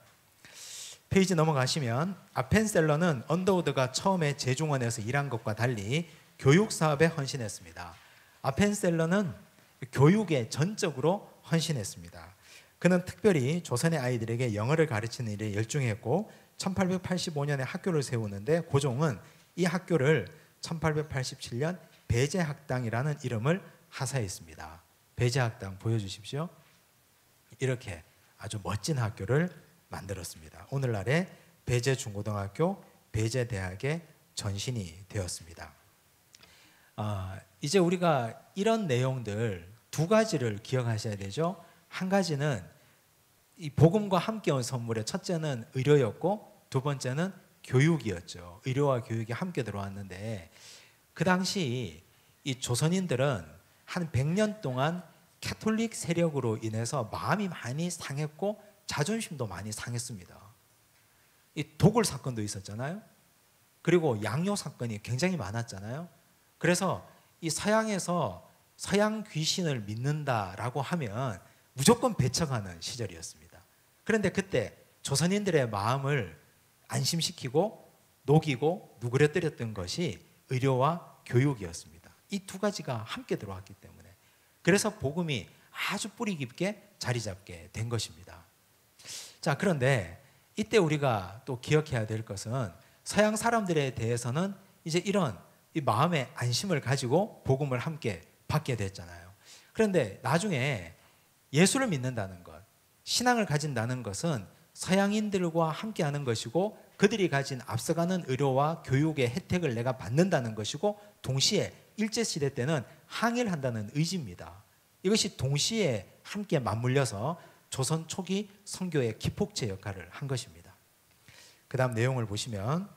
페이지 넘어가시면 아펜셀러는 언더우드가 처음에 제중원에서 일한 것과 달리 교육사업에 헌신했습니다. 아펜셀러는 교육에 전적으로 헌신했습니다. 그는 특별히 조선의 아이들에게 영어를 가르치는 일에 열중했고 1885년에 학교를 세우는데 고종은 이 학교를 1887년 배제학당이라는 이름을 하사했습니다. 배제학당 보여주십시오. 이렇게 아주 멋진 학교를 만들었습니다. 오늘날의 배제중고등학교, 배제대학의 전신이 되었습니다. 이제 우리가 이런 내용들 두 가지를 기억하셔야 되죠. 한 가지는 이 복음과 함께 온 선물의 첫째는 의료였고 두 번째는 교육이었죠. 의료와 교육이 함께 들어왔는데 그 당시 이 조선인들은 한 100년 동안 캐톨릭 세력으로 인해서 마음이 많이 상했고 자존심도 많이 상했습니다. 이 도굴 사건도 있었잖아요. 그리고 양요 사건이 굉장히 많았잖아요. 그래서 이 서양에서 서양 귀신을 믿는다라고 하면 무조건 배척하는 시절이었습니다. 그런데 그때 조선인들의 마음을 안심시키고 녹이고 누그러뜨렸던 것이 의료와 교육이었습니다. 이 두 가지가 함께 들어왔기 때문에 그래서 복음이 아주 뿌리 깊게 자리 잡게 된 것입니다. 자, 그런데 이때 우리가 또 기억해야 될 것은 서양 사람들에 대해서는 이제 이런 이 마음의 안심을 가지고 복음을 함께 받게 됐잖아요. 그런데 나중에 예수를 믿는다는 것, 신앙을 가진다는 것은 서양인들과 함께 하는 것이고 그들이 가진 앞서가는 의료와 교육의 혜택을 내가 받는다는 것이고 동시에 일제시대 때는 항일을 한다는 의지입니다. 이것이 동시에 함께 맞물려서 조선 초기 선교의 기폭제 역할을 한 것입니다. 그 다음 내용을 보시면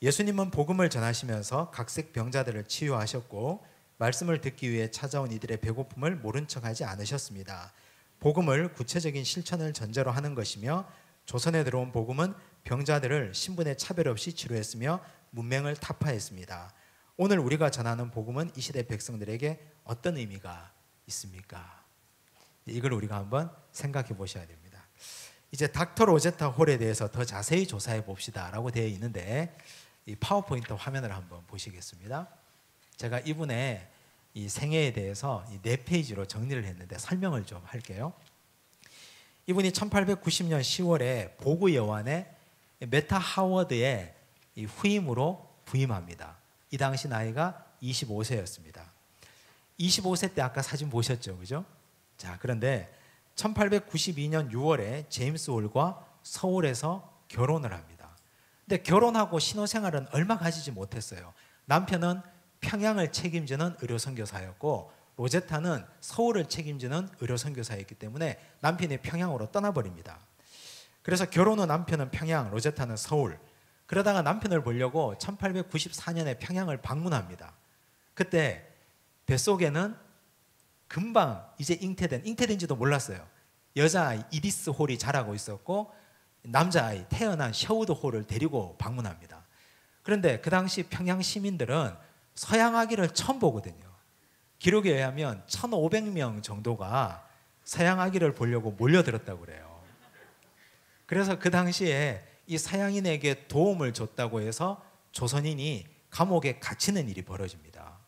예수님은 복음을 전하시면서 각색 병자들을 치유하셨고 말씀을 듣기 위해 찾아온 이들의 배고픔을 모른 척하지 않으셨습니다. 복음을 구체적인 실천을 전제로 하는 것이며 조선에 들어온 복음은 병자들을 신분의 차별 없이 치료했으며 문맹을 타파했습니다. 오늘 우리가 전하는 복음은 이 시대 백성들에게 어떤 의미가 있습니까? 이걸 우리가 한번 생각해 보셔야 됩니다. 이제 닥터 로제타 홀에 대해서 더 자세히 조사해 봅시다 라고 되어 있는데 이 파워포인트 화면을 한번 보시겠습니다. 제가 이분의 이 생애에 대해서 이 4페이지로 정리를 했는데 설명을 좀 할게요. 이분이 1890년 10월에 보그 여왕의 메타 하워드의 이 후임으로 부임합니다. 이 당시 나이가 25세였습니다. 25세 때 아까 사진 보셨죠, 그죠? 자, 그런데 1892년 6월에 제임스 홀과 서울에서 결혼을 합니다. 근데 결혼하고 신혼생활은 얼마 가지지 못했어요. 남편은 평양을 책임지는 의료선교사였고 로제타는 서울을 책임지는 의료선교사였기 때문에 남편이 평양으로 떠나버립니다. 그래서 결혼 후 남편은 평양, 로제타는 서울. 그러다가 남편을 보려고 1894년에 평양을 방문합니다. 그때 뱃속에는 금방 이제 잉태된지도 몰랐어요. 여자아이 이디스 홀이 자라고 있었고 남자아이 태어난 셔우드 홀을 데리고 방문합니다. 그런데 그 당시 평양 시민들은 서양 아기를 처음 보거든요. 기록에 의하면 1500명 정도가 서양 아기를 보려고 몰려들었다고 그래요. 그래서 그 당시에 이 서양인에게 도움을 줬다고 해서 조선인이 감옥에 갇히는 일이 벌어집니다.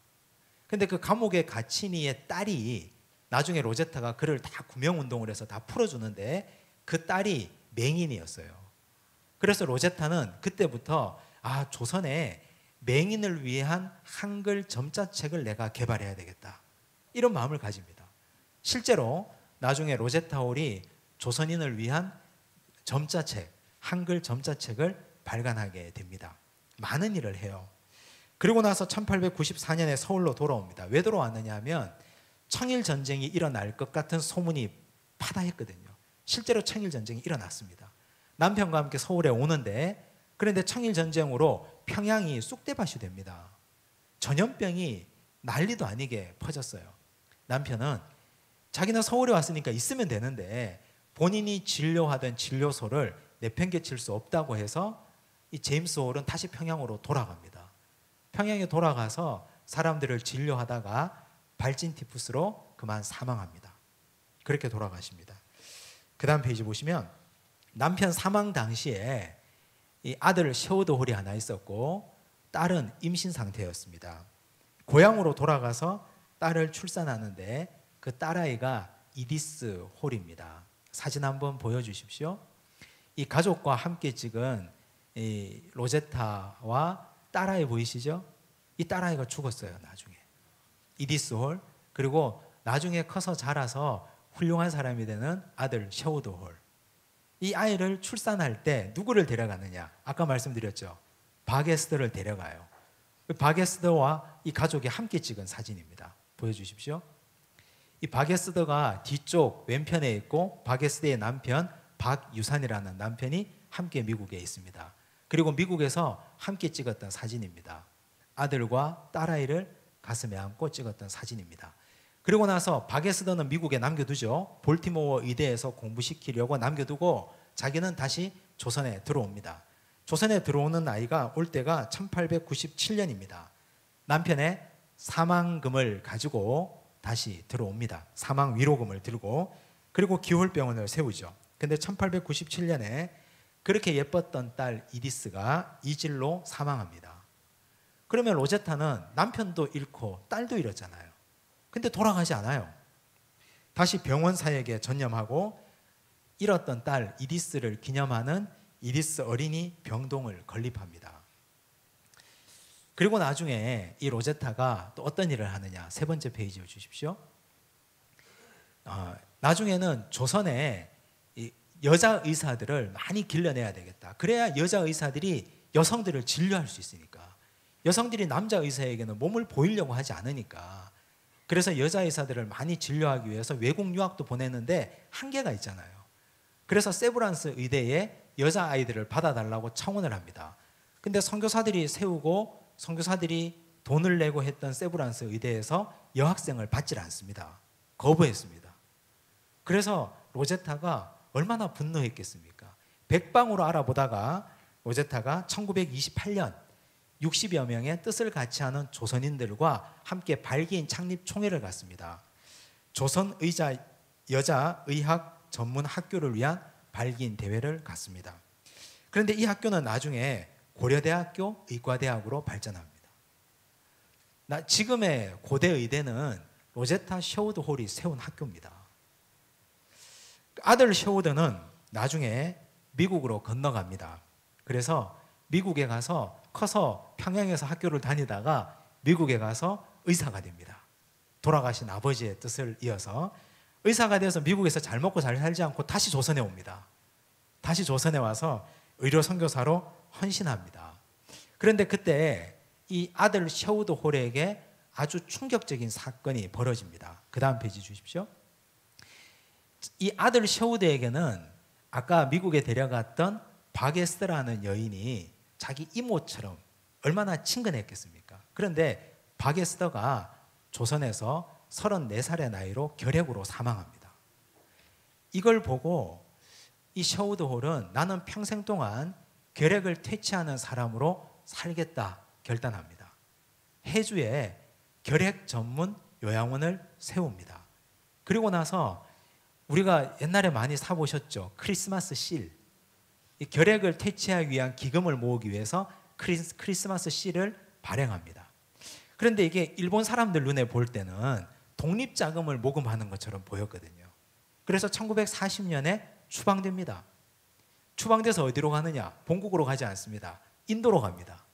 근데 그 감옥에 갇힌 이의 딸이 나중에 로제타가 그를 다 구명운동을 해서 다 풀어주는데 그 딸이 맹인이었어요. 그래서 로제타는 그때부터 조선에 맹인을 위한 한글 점자책을 내가 개발해야 되겠다. 이런 마음을 가집니다. 실제로 나중에 로제타 홀이 조선인을 위한 점자책, 한글 점자책을 발간하게 됩니다. 많은 일을 해요. 그리고 나서 1894년에 서울로 돌아옵니다. 왜 돌아왔느냐 하면 청일전쟁이 일어날 것 같은 소문이 파다했거든요. 실제로 청일전쟁이 일어났습니다. 남편과 함께 서울에 오는데 그런데 청일전쟁으로 평양이 쑥대밭이 됩니다. 전염병이 난리도 아니게 퍼졌어요. 남편은 자기는 서울에 왔으니까 있으면 되는데 본인이 진료하던 진료소를 내팽개칠 수 없다고 해서 이 제임스 홀은 다시 평양으로 돌아갑니다. 평양에 돌아가서 사람들을 진료하다가 발진 티푸스로 그만 사망합니다. 그렇게 돌아가십니다. 그 다음 페이지 보시면 남편 사망 당시에 이 아들 셔우드 홀이 하나 있었고 딸은 임신 상태였습니다. 고향으로 돌아가서 딸을 출산하는데 그 딸아이가 이디스 홀입니다. 사진 한번 보여주십시오. 이 가족과 함께 찍은 이 로제타와 딸아이 보이시죠? 이 딸아이가 죽었어요. 나중에 이디스 홀. 그리고 나중에 커서 자라서 훌륭한 사람이 되는 아들 셔우드 홀. 이 아이를 출산할 때 누구를 데려가느냐? 아까 말씀드렸죠. 바게스더를 데려가요. 바게스더와 이 가족이 함께 찍은 사진입니다. 보여주십시오. 이 바게스더가 뒤쪽 왼편에 있고 바게스더의 남편 박유산이라는 남편이 함께 미국에 있습니다. 그리고 미국에서 함께 찍었던 사진입니다. 아들과 딸아이를 가슴에 안고 찍었던 사진입니다. 그리고 나서 바게스더는 미국에 남겨두죠. 볼티모어 의대에서 공부시키려고 남겨두고 자기는 다시 조선에 들어옵니다. 조선에 들어오는 나이가 올 때가 1897년입니다. 남편의 사망금을 가지고 다시 들어옵니다. 사망 위로금을 들고 그리고 기홀병원을 세우죠. 근데 1897년에 그렇게 예뻤던 딸 이디스가 이질로 사망합니다. 그러면 로제타는 남편도 잃고 딸도 잃었잖아요. 근데 돌아가지 않아요. 다시 병원 사역에 전념하고 잃었던 딸 이디스를 기념하는 이디스 어린이 병동을 건립합니다. 그리고 나중에 이 로제타가 또 어떤 일을 하느냐. 3번째 페이지를 주십시오. 나중에는 조선에 여자 의사들을 많이 길러내야 되겠다. 그래야 여자 의사들이 여성들을 진료할 수 있으니까. 여성들이 남자 의사에게는 몸을 보이려고 하지 않으니까. 그래서 여자 의사들을 많이 진료하기 위해서 외국 유학도 보냈는데 한계가 있잖아요. 그래서 세브란스 의대에 여자아이들을 받아달라고 청원을 합니다. 근데 선교사들이 세우고 선교사들이 돈을 내고 했던 세브란스 의대에서 여학생을 받질 않습니다. 거부했습니다. 그래서 로제타가 얼마나 분노했겠습니까? 백방으로 알아보다가 로제타가 1928년 60여 명의 뜻을 같이 하는 조선인들과 함께 발기인 창립 총회를 갔습니다. 조선 여자 의학 전문 학교를 위한 발기인 대회를 갔습니다. 그런데 이 학교는 나중에 고려대학교 의과대학으로 발전합니다. 지금의 고대 의대는 로제타 셔우드 홀이 세운 학교입니다. 아들 셔우드는 나중에 미국으로 건너갑니다. 그래서 미국에 가서 커서 평양에서 학교를 다니다가 미국에 가서 의사가 됩니다. 돌아가신 아버지의 뜻을 이어서 의사가 돼서 미국에서 잘 먹고 잘 살지 않고 다시 조선에 옵니다. 다시 조선에 와서 의료 선교사로 헌신합니다. 그런데 그때 이 아들 셔우드 홀에게 아주 충격적인 사건이 벌어집니다. 그 다음 페이지 주십시오. 이 아들 셔우드에게는 아까 미국에 데려갔던 바게스라는 여인이 자기 이모처럼 얼마나 친근했겠습니까? 그런데 바게스가 조선에서 34살의 나이로 결핵으로 사망합니다. 이걸 보고 이 셔우드 홀은 나는 평생 동안 결핵을 퇴치하는 사람으로 살겠다 결단합니다. 해주에 결핵 전문 요양원을 세웁니다. 그리고 나서 우리가 옛날에 많이 사보셨죠? 크리스마스 실. 이 결핵을 퇴치하기 위한 기금을 모으기 위해서 크리스마스 실을 발행합니다. 그런데 이게 일본 사람들 눈에 볼 때는 독립자금을 모금하는 것처럼 보였거든요. 그래서 1940년에 추방됩니다. 추방돼서 어디로 가느냐? 본국으로 가지 않습니다. 인도로 갑니다.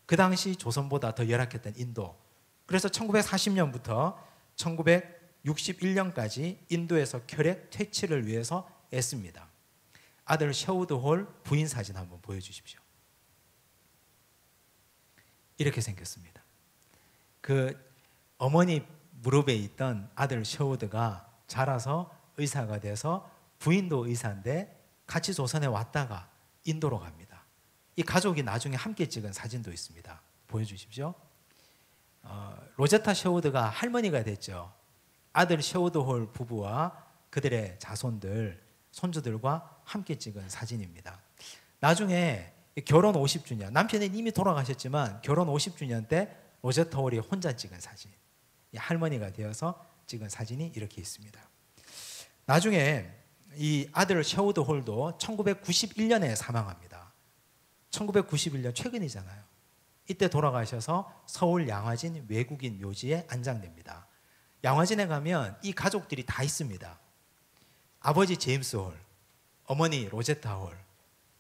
그 당시 조선보다 더 열악했던 인도. 그래서 1940년부터 1961년까지 인도에서 결핵 퇴치를 위해서 애씁니다. 아들 셔우드 홀 부인 사진 한번 보여주십시오. 이렇게 생겼습니다. 그 어머니 무릎에 있던 아들 셔우드가 자라서 의사가 돼서 부인도 의사인데 같이 조선에 왔다가 인도로 갑니다. 이 가족이 나중에 함께 찍은 사진도 있습니다. 보여주십시오. 로제타 셔우드가 할머니가 됐죠. 아들 셔우드 홀 부부와 그들의 자손들, 손주들과 함께 찍은 사진입니다. 나중에 결혼 50주년, 남편은 이미 돌아가셨지만 결혼 50주년 때 로제타 홀이 혼자 찍은 사진, 할머니가 되어서 찍은 사진이 이렇게 있습니다. 나중에 이 아들 셔우드 홀도 1991년에 사망합니다. 1991년 최근이잖아요. 이때 돌아가셔서 서울 양화진 외국인 묘지에 안장됩니다. 양화진에 가면 이 가족들이 다 있습니다. 아버지 제임스 홀, 어머니 로제타 홀,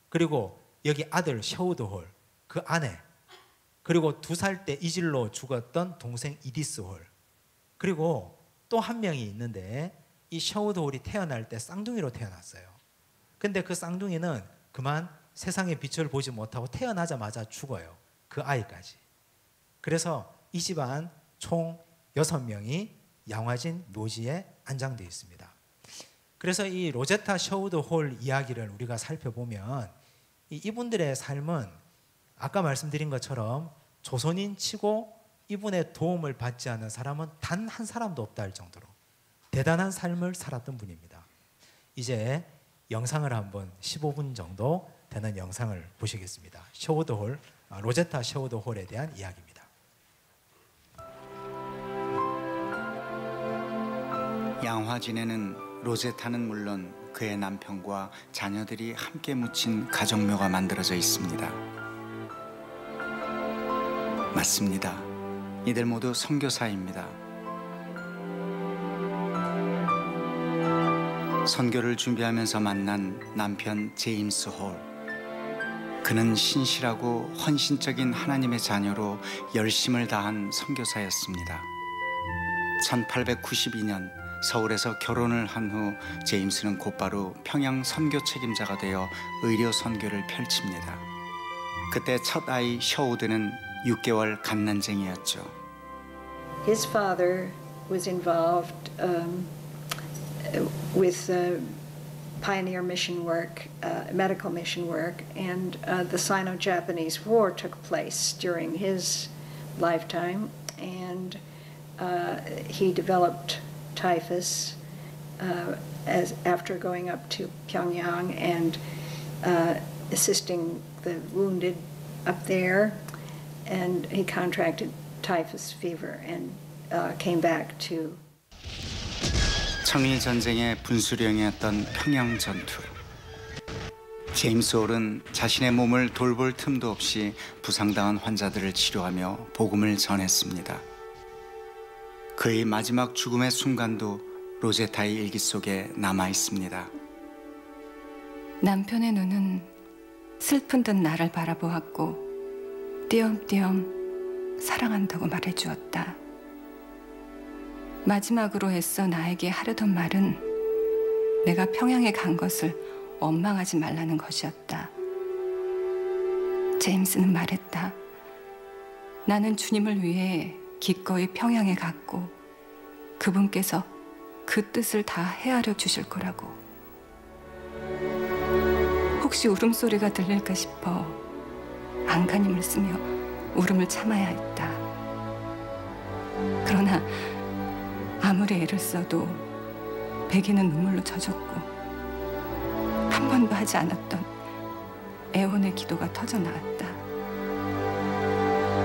그리고 여기 아들 셔우드 홀, 그 아내, 그리고 2살 때 이질로 죽었던 동생 이디스 홀, 그리고 또 한 명이 있는데 이 셔우드 홀이 태어날 때 쌍둥이로 태어났어요. 근데 그 쌍둥이는 그만 세상의 빛을 보지 못하고 태어나자마자 죽어요. 그 아이까지. 그래서 이 집안 총 6명이 양화진 묘지에 안장되어 있습니다. 그래서 이 로제타 셔우드 홀 이야기를 우리가 살펴보면 이분들의 삶은 아까 말씀드린 것처럼 조선인 치고 이분의 도움을 받지 않은 사람은 단 한 사람도 없다 할 정도로 대단한 삶을 살았던 분입니다. 이제 영상을 한번 15분 정도 되는 영상을 보시겠습니다. 셔우드 홀, 로제타 셔우드 홀에 대한 이야기입니다. 양화진에는 로제타는 물론 그의 남편과 자녀들이 함께 묻힌 가정묘가 만들어져 있습니다. 맞습니다. 이들 모두 선교사입니다. 선교를 준비하면서 만난 남편 제임스 홀. 그는 신실하고 헌신적인 하나님의 자녀로 열심을 다한 선교사였습니다. 1892년 서울에서 결혼을 한 후 제임스는 곧바로 평양 선교 책임자가 되어 의료 선교를 펼칩니다. 그때 첫 아이 셔우드는 6개월 갓난쟁이였죠. His father was involved with pioneer mission work, medical mission work, and the Sino-Japanese War took place during his lifetime, and he developed typhus after going up to Pyongyang and assisting the wounded up there, and he contracted typhus fever and came back to. 청일 전쟁의 분수령이었던 평양 전투. 제임스 홀은 자신의 몸을 돌볼 틈도 없이 부상당한 환자들을 치료하며 복음을 전했습니다. 그의 마지막 죽음의 순간도 로제타의 일기 속에 남아 있습니다. 남편의 눈은 슬픈 듯 나를 바라보았고 띄엄띄엄 사랑한다고 말해주었다. 마지막으로 애써 나에게 하려던 말은 내가 평양에 간 것을 원망하지 말라는 것이었다. 제임스는 말했다. 나는 주님을 위해 기꺼이 평양에 갔고 그분께서 그 뜻을 다 헤아려 주실 거라고. 혹시 울음소리가 들릴까 싶어 안간힘을 쓰며 울음을 참아야 했다. 그러나 아무리 애를 써도 베개는 눈물로 젖었고 한 번도 하지 않았던 애원의 기도가 터져 나왔다.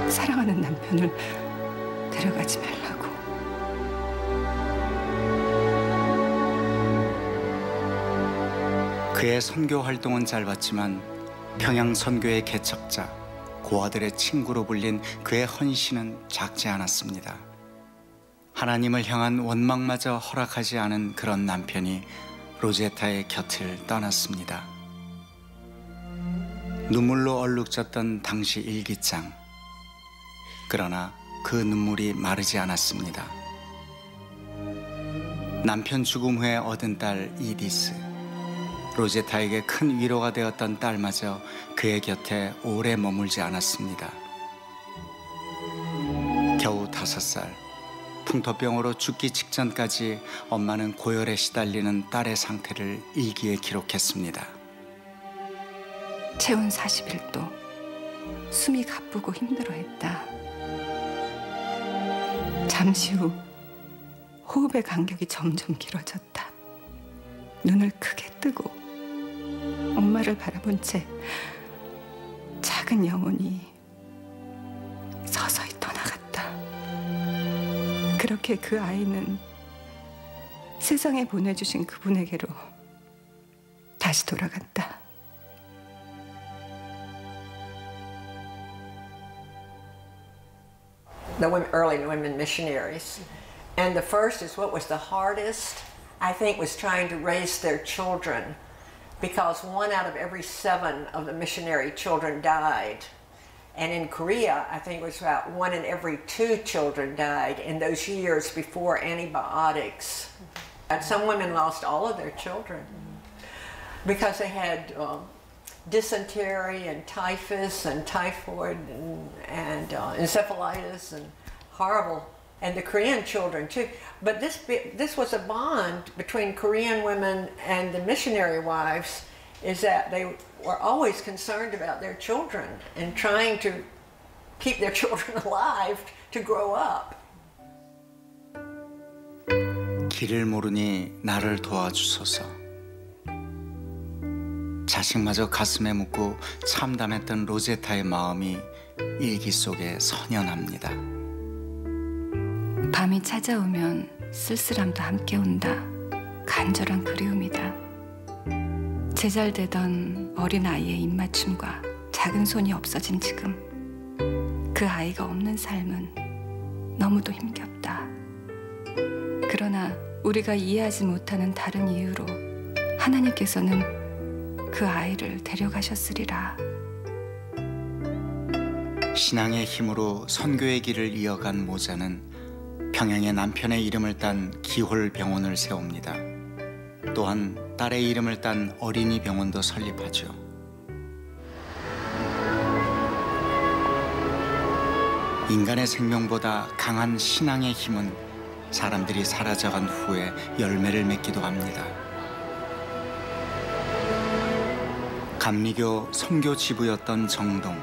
사랑하는 남편을 데려가지 말라고. 그의 선교 활동은 짧았지만 평양 선교의 개척자, 고아들의 친구로 불린 그의 헌신은 작지 않았습니다. 하나님을 향한 원망마저 허락하지 않은 그런 남편이 로제타의 곁을 떠났습니다. 눈물로 얼룩졌던 당시 일기장. 그러나 그 눈물이 마르지 않았습니다. 남편 죽음 후에 얻은 딸 이디스. 로제타에게 큰 위로가 되었던 딸마저 그의 곁에 오래 머물지 않았습니다. 겨우 5살. 풍토병으로 죽기 직전까지 엄마는 고열에 시달리는 딸의 상태를 일기에 기록했습니다. 체온 41도, 숨이 가쁘고 힘들어했다. 잠시 후 호흡의 간격이 점점 길어졌다. 눈을 크게 뜨고 엄마를 바라본 채 작은 영혼이 서서히 떠나갔다. 그렇게 그 아이는 세상에 보내주신 그분에게로 다시 돌아갔다. The early women missionaries. And the first is what was the hardest, I think, was trying to raise their children, because 1 out of every 7 of the missionary children died. And in Korea, I think it was about 1 in every 2 children died in those years before antibiotics. And some women lost all of their children because they had dysentery and typhus and typhoid and encephalitis and horrible, and the Korean children too. But this was a bond between Korean women and the missionary wives, is that they were always concerned about their children and trying to keep their children alive to grow up. 길을 모르니 나를 도와주소서. 자식마저 가슴에 묻고 참담했던 로제타의 마음이 일기 속에 선연합니다. 밤이 찾아오면 쓸쓸함도 함께 온다. 간절한 그리움이다. 제잘되던 어린 아이의 입맞춤과 작은 손이 없어진 지금 그 아이가 없는 삶은 너무도 힘겹다. 그러나 우리가 이해하지 못하는 다른 이유로 하나님께서는 그 아이를 데려가셨으리라. 신앙의 힘으로 선교의 길을 이어간 모자는 평양에 남편의 이름을 딴 기홀병원을 세웁니다. 또한 딸의 이름을 딴 어린이 병원도 설립하죠. 인간의 생명보다 강한 신앙의 힘은 사람들이 사라져간 후에 열매를 맺기도 합니다. 감리교 선교 지부였던 정동,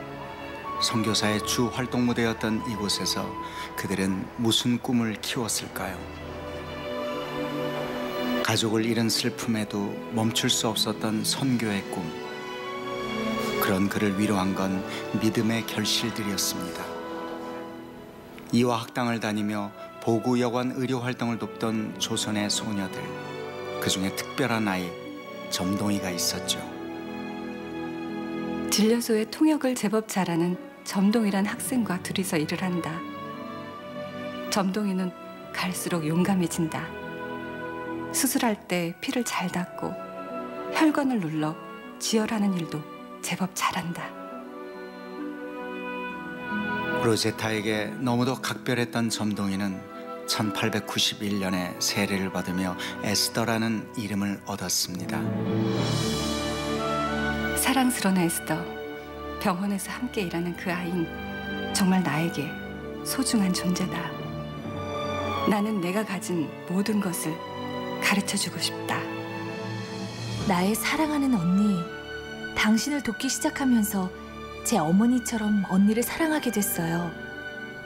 선교사의 주 활동 무대였던 이곳에서 그들은 무슨 꿈을 키웠을까요? 가족을 잃은 슬픔에도 멈출 수 없었던 선교의 꿈. 그런 그를 위로한 건 믿음의 결실들이었습니다. 이화 학당을 다니며 보구 여관 의료 활동을 돕던 조선의 소녀들, 그중에 특별한 아이 점동이가 있었죠. 진료소의 통역을 제법 잘하는 점동이란 학생과 둘이서 일을 한다. 점동이는 갈수록 용감해진다. 수술할 때 피를 잘 닦고 혈관을 눌러 지혈하는 일도 제법 잘한다. 로제타에게 너무도 각별했던 점동이는 1891년에 세례를 받으며 에스더라는 이름을 얻었습니다. 사랑스러운 에스더, 병원에서 함께 일하는 그 아이는 정말 나에게 소중한 존재다. 나는 내가 가진 모든 것을 가르쳐주고 싶다. 나의 사랑하는 언니, 당신을 돕기 시작하면서 제 어머니처럼 언니를 사랑하게 됐어요.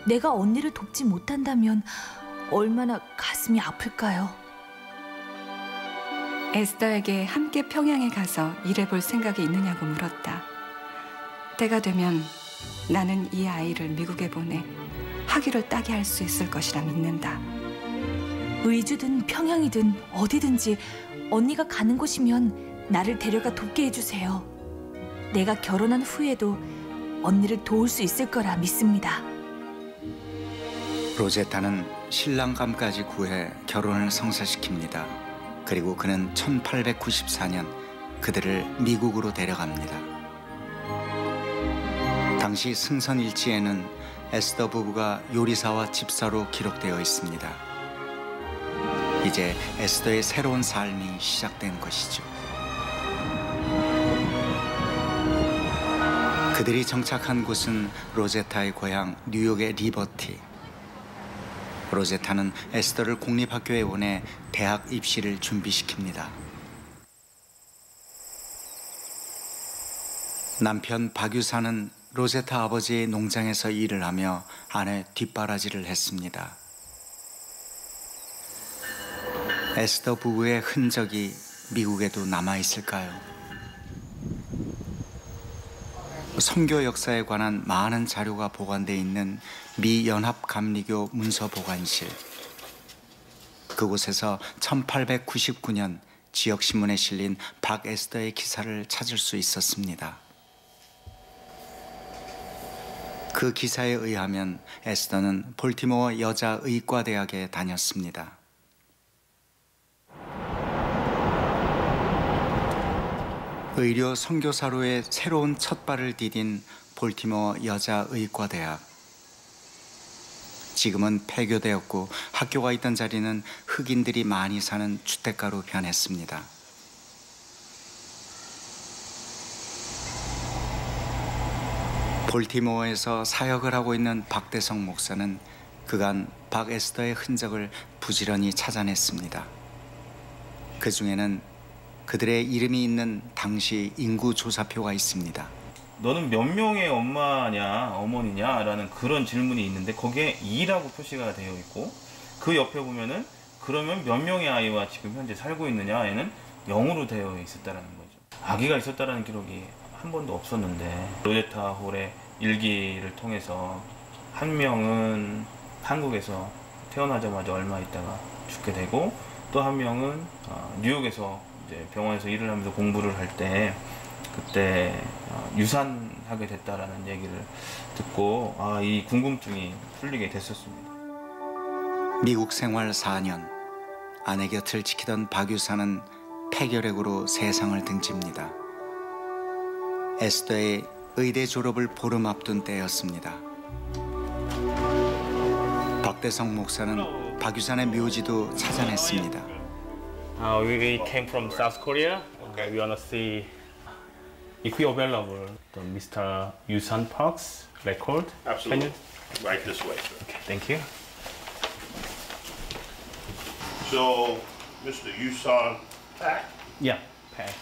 내가 언니를 돕지 못한다면 얼마나 가슴이 아플까요? 에스더에게 함께 평양에 가서 일해볼 생각이 있느냐고 물었다. 때가 되면 나는 이 아이를 미국에 보내 학위를 따게 할 수 있을 것이라 믿는다. 의주든 평양이든 어디든지 언니가 가는 곳이면 나를 데려가 돕게 해주세요. 내가 결혼한 후에도 언니를 도울 수 있을 거라 믿습니다. 로제타는 신랑감까지 구해 결혼을 성사시킵니다. 그리고 그는 1894년 그들을 미국으로 데려갑니다. 당시 승선 일지에는 에스더 부부가 요리사와 집사로 기록되어 있습니다. 이제 에스더의 새로운 삶이 시작된 것이죠. 그들이 정착한 곳은 로제타의 고향 뉴욕의 리버티. 로제타는 에스더를 공립학교에 보내 대학 입시를 준비시킵니다. 남편 박유사는 로제타 아버지의 농장에서 일을 하며 아내 뒷바라지를 했습니다. 에스더 부부의 흔적이 미국에도 남아있을까요? 선교 역사에 관한 많은 자료가 보관되어 있는 미 연합감리교 문서보관실. 그곳에서 1899년 지역신문에 실린 박에스더의 기사를 찾을 수 있었습니다. 그 기사에 의하면 에스더는 볼티모어 여자의과대학에 다녔습니다. 의료 선교사로의 새로운 첫 발을 디딘 볼티모어 여자의과대학. 지금은 폐교되었고 학교가 있던 자리는 흑인들이 많이 사는 주택가로 변했습니다. 볼티모어에서 사역을 하고 있는 박대성 목사는 그간 박에스더의 흔적을 부지런히 찾아냈습니다. 그 중에는 그들의 이름이 있는 당시 인구 조사표가 있습니다. 너는 몇 명의 엄마냐 어머니냐라는 그런 질문이 있는데 거기에 2라고 표시가 되어 있고 그 옆에 보면은 그러면 몇 명의 아이와 지금 현재 살고 있느냐에는 0으로 되어 있었다라는 거죠. 아기가 있었다라는 기록이 한 번도 없었는데 로제타 홀의 일기를 통해서 한 명은 한국에서 태어나자마자 얼마 있다가 죽게 되고 또 한 명은 뉴욕에서 이제 병원에서 일을 하면서 공부를 할 때 그때 유산하게 됐다라는 얘기를 듣고 이 궁금증이 풀리게 됐었습니다. 미국 생활 4년, 아내 곁을 지키던 박유사는 폐결핵으로 세상을 등집니다. 에스더의 의대 졸업을 보름 앞둔 때였습니다. 박대성 목사는 박유산의 묘지도 찾아냈습니다. We came from South Korea. Okay. We want to see if we available the Mr. Yusan Park's record. Absolutely. Right this way, sir. Okay, thank you. So, Mr. Yusan Pak. Yeah, Pak.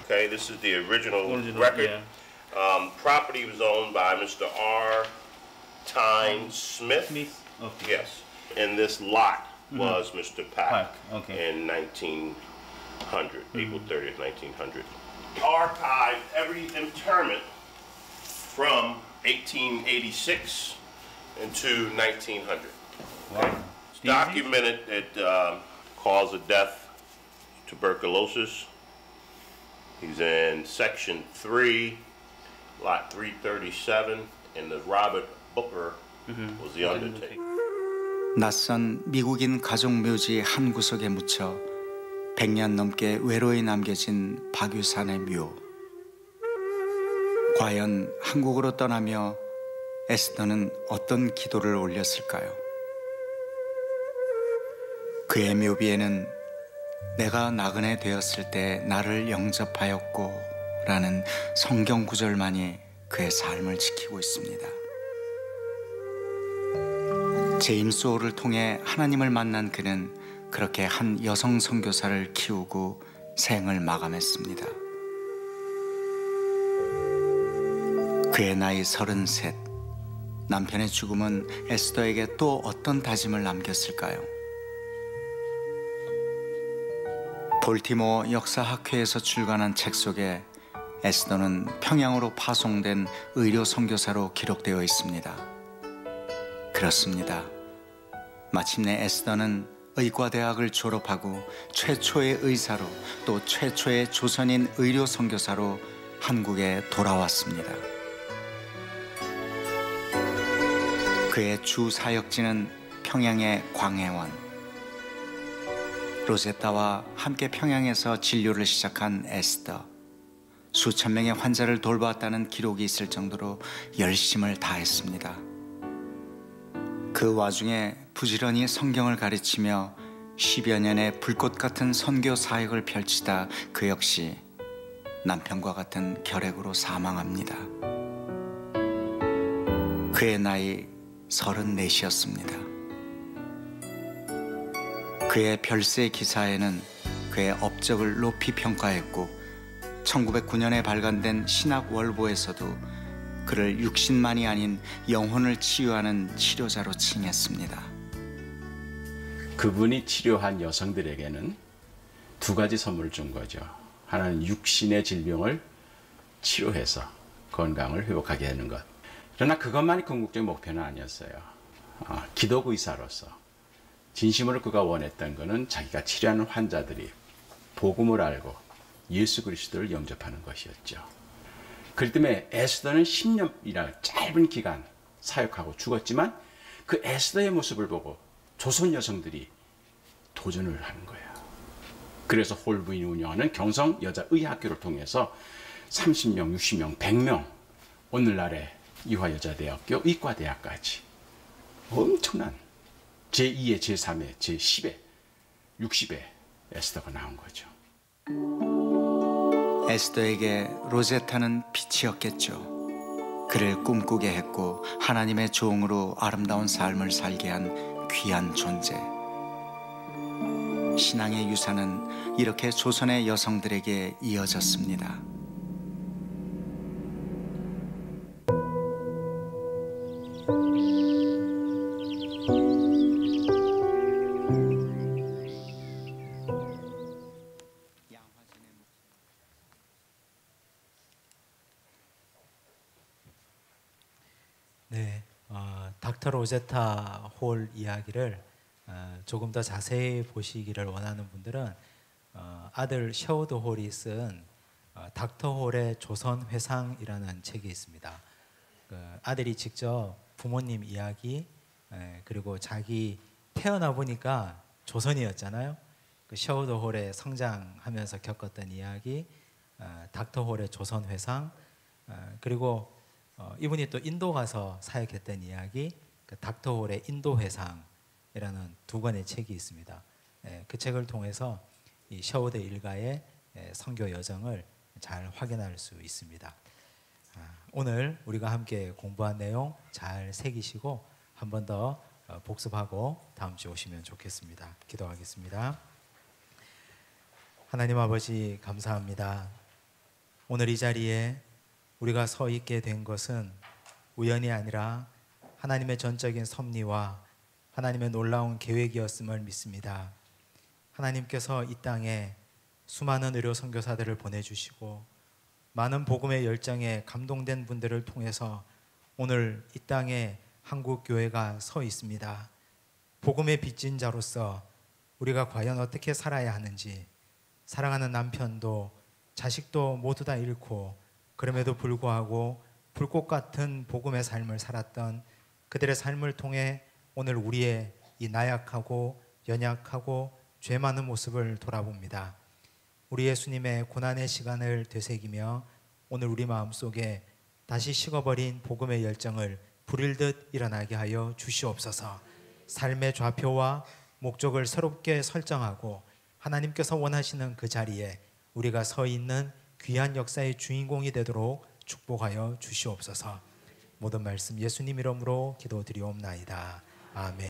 Okay, this This is the original Original, record. yeah. Property was owned by Mr. R. Tyne Smith. Okay. Yes. And this lot was Mr. Pack, Pack, okay. in 1900, April 30th, 1900. Archived every interment from 1886 into 1900. Wow. It's documented that cause of death, tuberculosis. He's in section 3, lot 337, and the Robert Booker was the undertaker. 낯선 미국인 가족 묘지 한 구석에 묻혀 100년 넘게 외로이 남겨진 박유산의 묘. 과연 한국으로 떠나며 에스더는 어떤 기도를 올렸을까요? 그의 묘비에는 내가 나그네 되었을 때 나를 영접하였고 라는 성경 구절만이 그의 삶을 지키고 있습니다. 제임스 홀을 통해 하나님을 만난 그는 그렇게 한 여성 선교사를 키우고 생을 마감했습니다. 그의 나이 33. 남편의 죽음은 에스더에게 또 어떤 다짐을 남겼을까요? 볼티모어 역사학회에서 출간한 책 속에 에스더는 평양으로 파송된 의료 선교사로 기록되어 있습니다. 그렇습니다. 마침내 에스더는 의과대학을 졸업하고 최초의 의사로 또 최초의 조선인 의료 선교사로 한국에 돌아왔습니다. 그의 주 사역지는 평양의 광해원. 로제타와 함께 평양에서 진료를 시작한 에스더. 수천 명의 환자를 돌보았다는 기록이 있을 정도로 열심을 다했습니다. 그 와중에 부지런히 성경을 가르치며 10여 년의 불꽃 같은 선교 사역을 펼치다 그 역시 남편과 같은 결핵으로 사망합니다. 그의 나이 34이었습니다. 그의 별세 기사에는 그의 업적을 높이 평가했고 1909년에 발간된 신학월보에서도 그를 육신만이 아닌 영혼을 치유하는 치료자로 칭했습니다. 그분이 치료한 여성들에게는 두 가지 선물을 준 거죠. 하나는 육신의 질병을 치료해서 건강을 회복하게 하는 것. 그러나 그것만이 궁극적인 목표는 아니었어요. 기독 의사로서 진심으로 그가 원했던 것은 자기가 치료하는 환자들이 복음을 알고 예수 그리스도를 영접하는 것이었죠. 그렇기 때문에 에스더는 10년이라 짧은 기간 사역하고 죽었지만 그 에스더의 모습을 보고 조선 여성들이 도전을 하는 거예요. 그래서 홀 부인이 운영하는 경성 여자의학교를 통해서 30명, 60명, 100명 오늘날의 이화여자대학교 의과대학까지 엄청난 제2회, 제3회, 제10회, 60회 에스더가 나온 거죠. 에스더에게 로제타는 빛이었겠죠. 그를 꿈꾸게 했고 하나님의 종으로 아름다운 삶을 살게 한 귀한 존재. 신앙의 유산은 이렇게 조선의 여성들에게 이어졌습니다. 네, 닥터 로제타 홀 이야기를 조금 더 자세히 보시기를 원하는 분들은 아들 셔우드 홀이 쓴 닥터 홀의 조선 회상이라는 책이 있습니다. 아들이 직접 부모님 이야기 그리고 자기 태어나 보니까 조선이었잖아요. 그 셔우드 홀에 성장하면서 겪었던 이야기, 닥터 홀의 조선 회상, 그리고 이분이 또 인도 가서 사역했던 이야기, 그 닥터 홀의 인도 회상이라는 두 권의 책이 있습니다. 그 책을 통해서 이 셔우드 일가의 선교 여정을 잘 확인할 수 있습니다. 오늘 우리가 함께 공부한 내용 잘 새기시고 한 번 더 복습하고 다음 주에 오시면 좋겠습니다. 기도하겠습니다. 하나님 아버지 감사합니다. 오늘 이 자리에 우리가 서 있게 된 것은 우연이 아니라 하나님의 전적인 섭리와 하나님의 놀라운 계획이었음을 믿습니다. 하나님께서 이 땅에 수많은 의료 선교사들을 보내주시고 많은 복음의 열정에 감동된 분들을 통해서 오늘 이 땅에 한국 교회가 서 있습니다. 복음의 빚진 자로서 우리가 과연 어떻게 살아야 하는지, 사랑하는 남편도 자식도 모두 다 잃고 그럼에도 불구하고 불꽃 같은 복음의 삶을 살았던 그들의 삶을 통해 오늘 우리의 이 나약하고 연약하고 죄 많은 모습을 돌아봅니다. 우리 예수님의 고난의 시간을 되새기며 오늘 우리 마음속에 다시 식어버린 복음의 열정을 불일 듯 일어나게 하여 주시옵소서. 삶의 좌표와 목적을 새롭게 설정하고 하나님께서 원하시는 그 자리에 우리가 서 있는 귀한 역사의 주인공이 되도록 축복하여 주시옵소서. 모든 말씀 예수님 이름으로 기도드리옵나이다. 아멘.